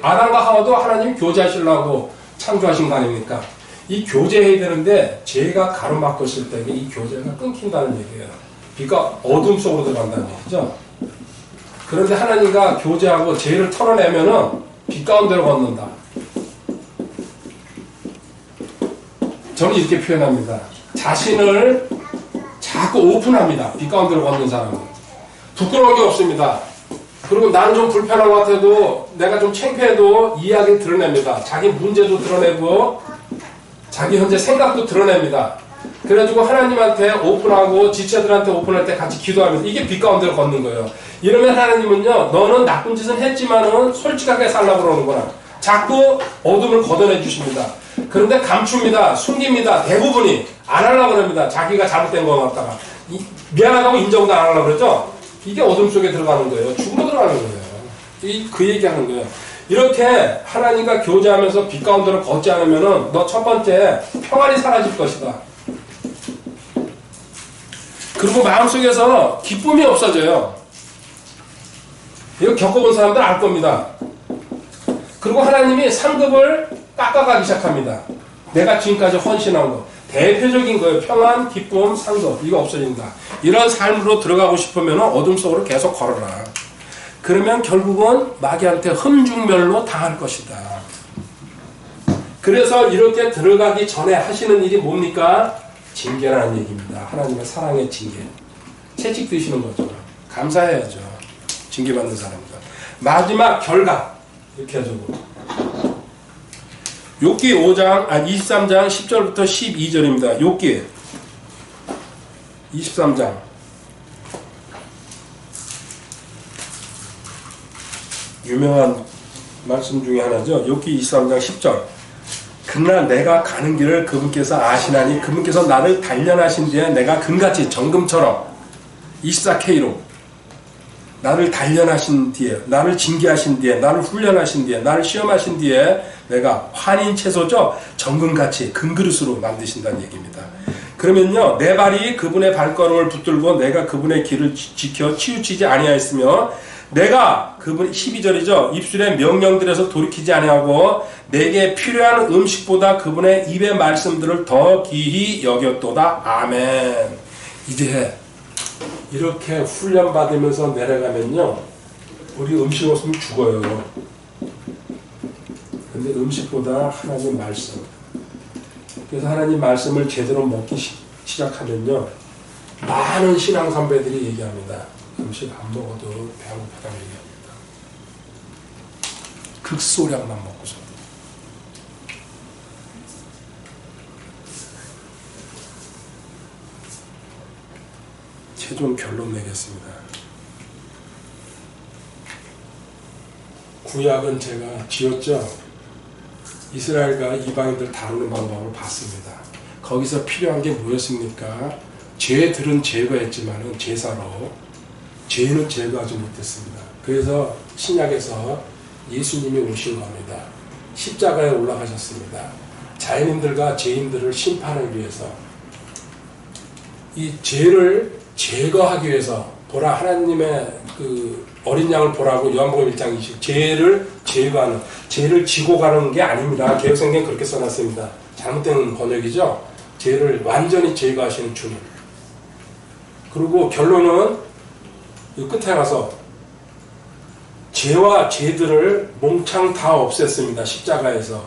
아담과 하와도 하나님이 교제하시려고 창조하신 거 아닙니까? 이 교제해야 되는데 죄가 가로막혔을 때 이 교제가 끊긴다는 얘기예요. 빛과 어둠 속으로 들어간다는 얘기죠. 그런데 하나님과 교제하고 죄를 털어내면은 빛 가운데로 걷는다. 저는 이렇게 표현합니다. 자신을 자꾸 오픈합니다. 빛 가운데로 걷는 사람은. 부끄러운 게 없습니다. 그리고 나는 좀 불편한 것 같아도 내가 좀 창피해도 이야기 드러냅니다. 자기 문제도 드러내고 자기 현재 생각도 드러냅니다. 그래가지고 하나님한테 오픈하고 지체들한테 오픈할 때 같이 기도하면서 이게 빛 가운데로 걷는 거예요. 이러면 하나님은요, 너는 나쁜 짓은 했지만은 솔직하게 살라고 그러는구나. 자꾸 어둠을 걷어내 주십니다. 그런데 감춥니다. 숨깁니다. 대부분이 안 하려고 합니다. 자기가 잘못된 거 같다가 미안하다고 인정도 안 하려고 그러죠. 이게 어둠 속에 들어가는 거예요. 죽음으로 들어가는 거예요. 그 얘기하는 거예요. 이렇게 하나님과 교제하면서 빛 가운데로 걷지 않으면은 너 첫 번째 평안이 사라질 것이다. 그리고 마음속에서 기쁨이 없어져요. 이거 겪어본 사람들 알 겁니다. 그리고 하나님이 상급을 깎아가기 시작합니다. 내가 지금까지 헌신한 거. 대표적인 거예요. 평안, 기쁨, 상급. 이거 없어진다. 이런 삶으로 들어가고 싶으면 어둠 속으로 계속 걸어라. 그러면 결국은 마귀한테 흠중멸로 당할 것이다. 그래서 이렇게 들어가기 전에 하시는 일이 뭡니까? 징계라는 얘기입니다. 하나님의 사랑의 징계. 채찍 드시는 거죠. 감사해야죠. 징계받는 사람들. 마지막 결과. 이렇게 해주고. 욥기 23장 10절부터 12절입니다. 욥기 23장. 유명한 말씀 중에 하나죠. 욥기 23장 10절. 그러나 내가 가는 길을 그분께서 아시나니 그분께서 나를 단련하신 뒤에 내가 금같이 정금처럼 24K로 나를 단련하신 뒤에 나를 징계하신 뒤에 나를 훈련하신 뒤에 나를 시험하신 뒤에 내가 환인 채소죠. 정금같이 금그릇으로 만드신다는 얘기입니다. 그러면요, 내 발이 그분의 발걸음을 붙들고 내가 그분의 길을 지켜 치우치지 아니하였으며 내가 그분 12절이죠. 입술의 명령들에서 돌이키지 아니하고 내게 필요한 음식보다 그분의 입의 말씀들을 더 귀히 여겼도다. 아멘. 이제 이렇게 훈련받으면서 내려가면요, 우리 음식 없으면 죽어요. 근데 음식보다 하나님 말씀. 그래서 하나님 말씀을 제대로 먹기 시작하면요, 많은 신앙 선배들이 얘기합니다. 음식 안 먹어도 배고프다고 얘기합니다. 극소량만 먹고서. 최종 결론 내겠습니다. 구약은 제가 지었죠. 이스라엘과 이방인들 다루는 방법을 봤습니다. 거기서 필요한 게 뭐였습니까? 죄들은 제거했지만은 제사로 죄는 제거하지 못했습니다. 그래서 신약에서 예수님이 오신 겁니다. 십자가에 올라가셨습니다. 자연인들과 죄인들을 심판하기 위해서 이 죄를 제거하기 위해서 보라 하나님의 그 어린 양을 보라고 요한복음 1장 20 죄를 제거하는 죄를 지고 가는 게 아닙니다. 개혁성경에 그렇게 써놨습니다. 잘못된 번역이죠. 죄를 완전히 제거하시는 주님. 그리고 결론은 이 끝에 가서 죄와 죄들을 몽창 다 없앴습니다. 십자가에서.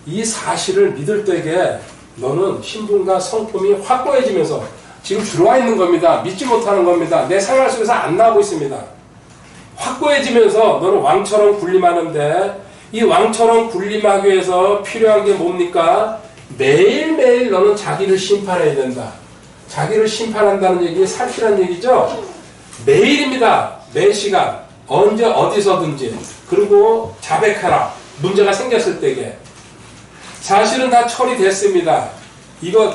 이 사실을 믿을 때에 너는 신분과 성품이 확고해지면서 지금 들어와 있는 겁니다. 믿지 못하는 겁니다. 내 생활 속에서 안 나오고 있습니다. 확고해지면서 너는 왕처럼 군림하는데 이 왕처럼 군림하기 위해서 필요한 게 뭡니까? 매일매일 너는 자기를 심판해야 된다. 자기를 심판한다는 얘기 살피란 얘기죠. 매일입니다. 매 시간 언제 어디서든지. 그리고 자백하라. 문제가 생겼을 때에 사실은 다 처리됐습니다. 이거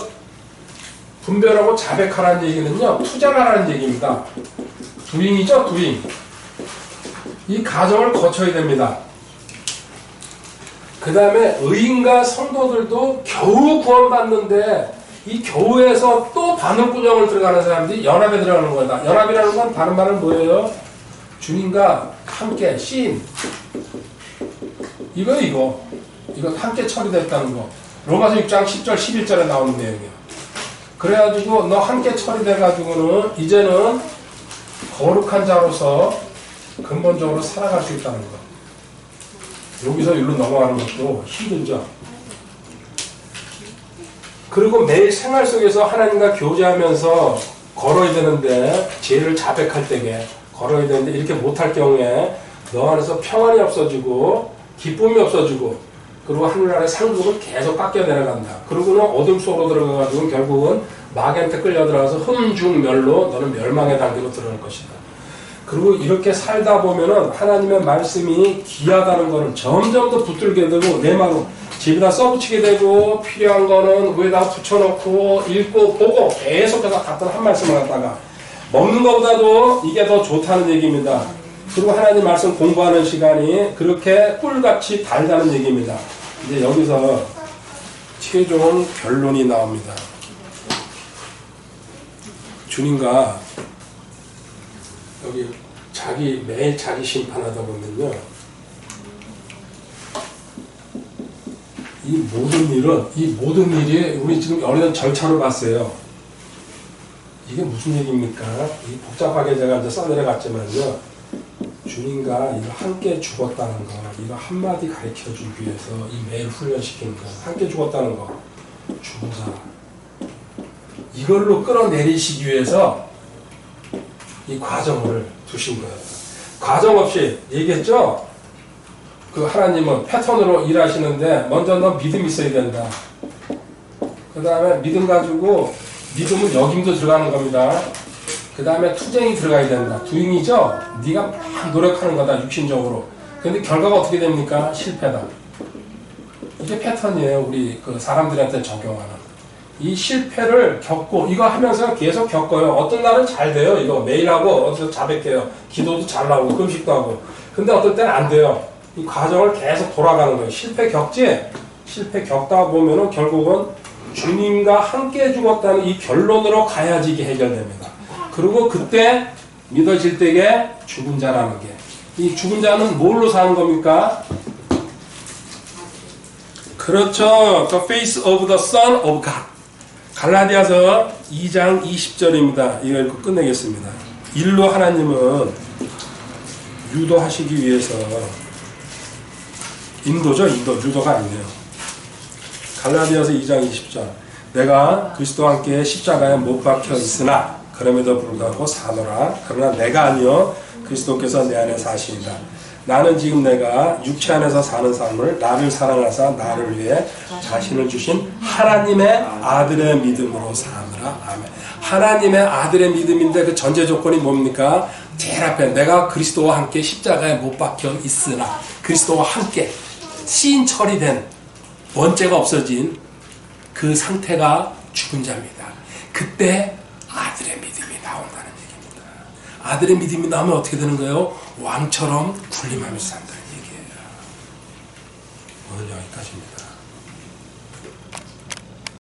분별하고 자백하라는 얘기는요, 투자하라는 얘기입니다. 두잉이죠, 두잉. 이 과정을 거쳐야 됩니다. 그 다음에 의인과 성도들도 겨우 구원받는데 이 교회에서 또 바늘구멍을 들어가는 사람들이 연합에 들어가는 거다. 연합이라는 건 다른 말은 뭐예요? 주님과 함께 씬. 이거 함께 처리됐다는 거. 로마서 6장 10절 11절에 나오는 내용이에요. 그래가지고 너 함께 처리돼가지고는 이제는 거룩한 자로서 근본적으로 살아갈 수 있다는 거. 여기서 일로 넘어가는 것도 힘들죠. 그리고 매일 생활 속에서 하나님과 교제하면서 걸어야 되는데 죄를 자백할 때에 걸어야 되는데 이렇게 못할 경우에 너 안에서 평안이 없어지고 기쁨이 없어지고 그리고 하늘나라의 상급은 계속 깎여 내려간다. 그러고는 어둠 속으로 들어가가지고 결국은 마귀한테 끌려 들어가서 흠중멸로 너는 멸망의 단계로 들어갈 것이다. 그리고 이렇게 살다 보면은 하나님의 말씀이 귀하다는 거는 점점 더 붙들게 되고 내 마음 집에다 써붙이게 되고 필요한 거는 위에다가 붙여놓고 읽고 보고 계속해서 같은 한 말씀을 갖다가 먹는 것보다도 이게 더 좋다는 얘기입니다. 그리고 하나님 말씀 공부하는 시간이 그렇게 꿀같이 달다는 얘기입니다. 이제 여기서 최종 결론이 나옵니다. 주님과 여기 매일 자기 심판하다 보면요. 이 모든 일이 우리 지금 어린 절차로 봤어요. 이게 무슨 얘기입니까? 이 복잡하게 제가 이제 써내려갔지만요. 주님과 이거 함께 죽었다는 거, 이거 한마디 가르쳐 주기 위해서 이 매일 훈련시키는 거, 함께 죽었다는 거, 주보사. 이걸로 끌어내리시기 위해서 이 과정을 두신 거예요. 과정 없이 얘기했죠? 그 하나님은 패턴으로 일하시는데 먼저 너 믿음 있어야 된다. 그 다음에 믿음 가지고 믿음은 역임도 들어가는 겁니다. 그 다음에 투쟁이 들어가야 된다. 두잉이죠? 네가 막 노력하는 거다. 육신적으로. 근데 결과가 어떻게 됩니까? 실패다. 이게 패턴이에요. 우리 그 사람들한테 적용하는. 이 실패를 겪고 이거 하면서 계속 겪어요. 어떤 날은 잘 돼요. 이거 매일 하고 어디서 자백해요. 기도도 잘 나오고 금식도 하고. 근데 어떨 때는 안 돼요. 이 과정을 계속 돌아가는 거예요. 실패 겪지? 실패 겪다 보면은 결국은 주님과 함께 죽었다는 이 결론으로 가야지 이게 해결됩니다. 그리고 그때 믿어질 때에 죽은 자라는 게. 이 죽은 자는 뭘로 사는 겁니까? 그렇죠. The face of the Son of God. 갈라디아서 2장 20절입니다. 이거 읽고 끝내겠습니다. 일로 하나님은 유도하시기 위해서 인도죠. 유도가 아니에요. 갈라디아서 2장 20절. 내가 그리스도와 함께 십자가에 못 박혀 있으나 그럼에도 불구하고 사노라. 그러나 내가 아니요 그리스도께서 내 안에 사시리라. 나는 지금 내가 육체 안에서 사는 삶을 나를 사랑하사 나를 위해 자신을 주신 하나님의 아들의 믿음으로 사느라. 아멘. 하나님의 아들의 믿음인데 그 전제 조건이 뭡니까? 제일 앞에 내가 그리스도와 함께 십자가에 못 박혀 있으나 그리스도와 함께 시인 처리된 원죄가 없어진 그 상태가 죽은 자입니다. 그때 아들의 믿음이 나온다는 얘기입니다. 아들의 믿음이 나오면 어떻게 되는 거예요? 왕처럼 군림하면서 산다는 얘기예요. 오늘 여기까지입니다.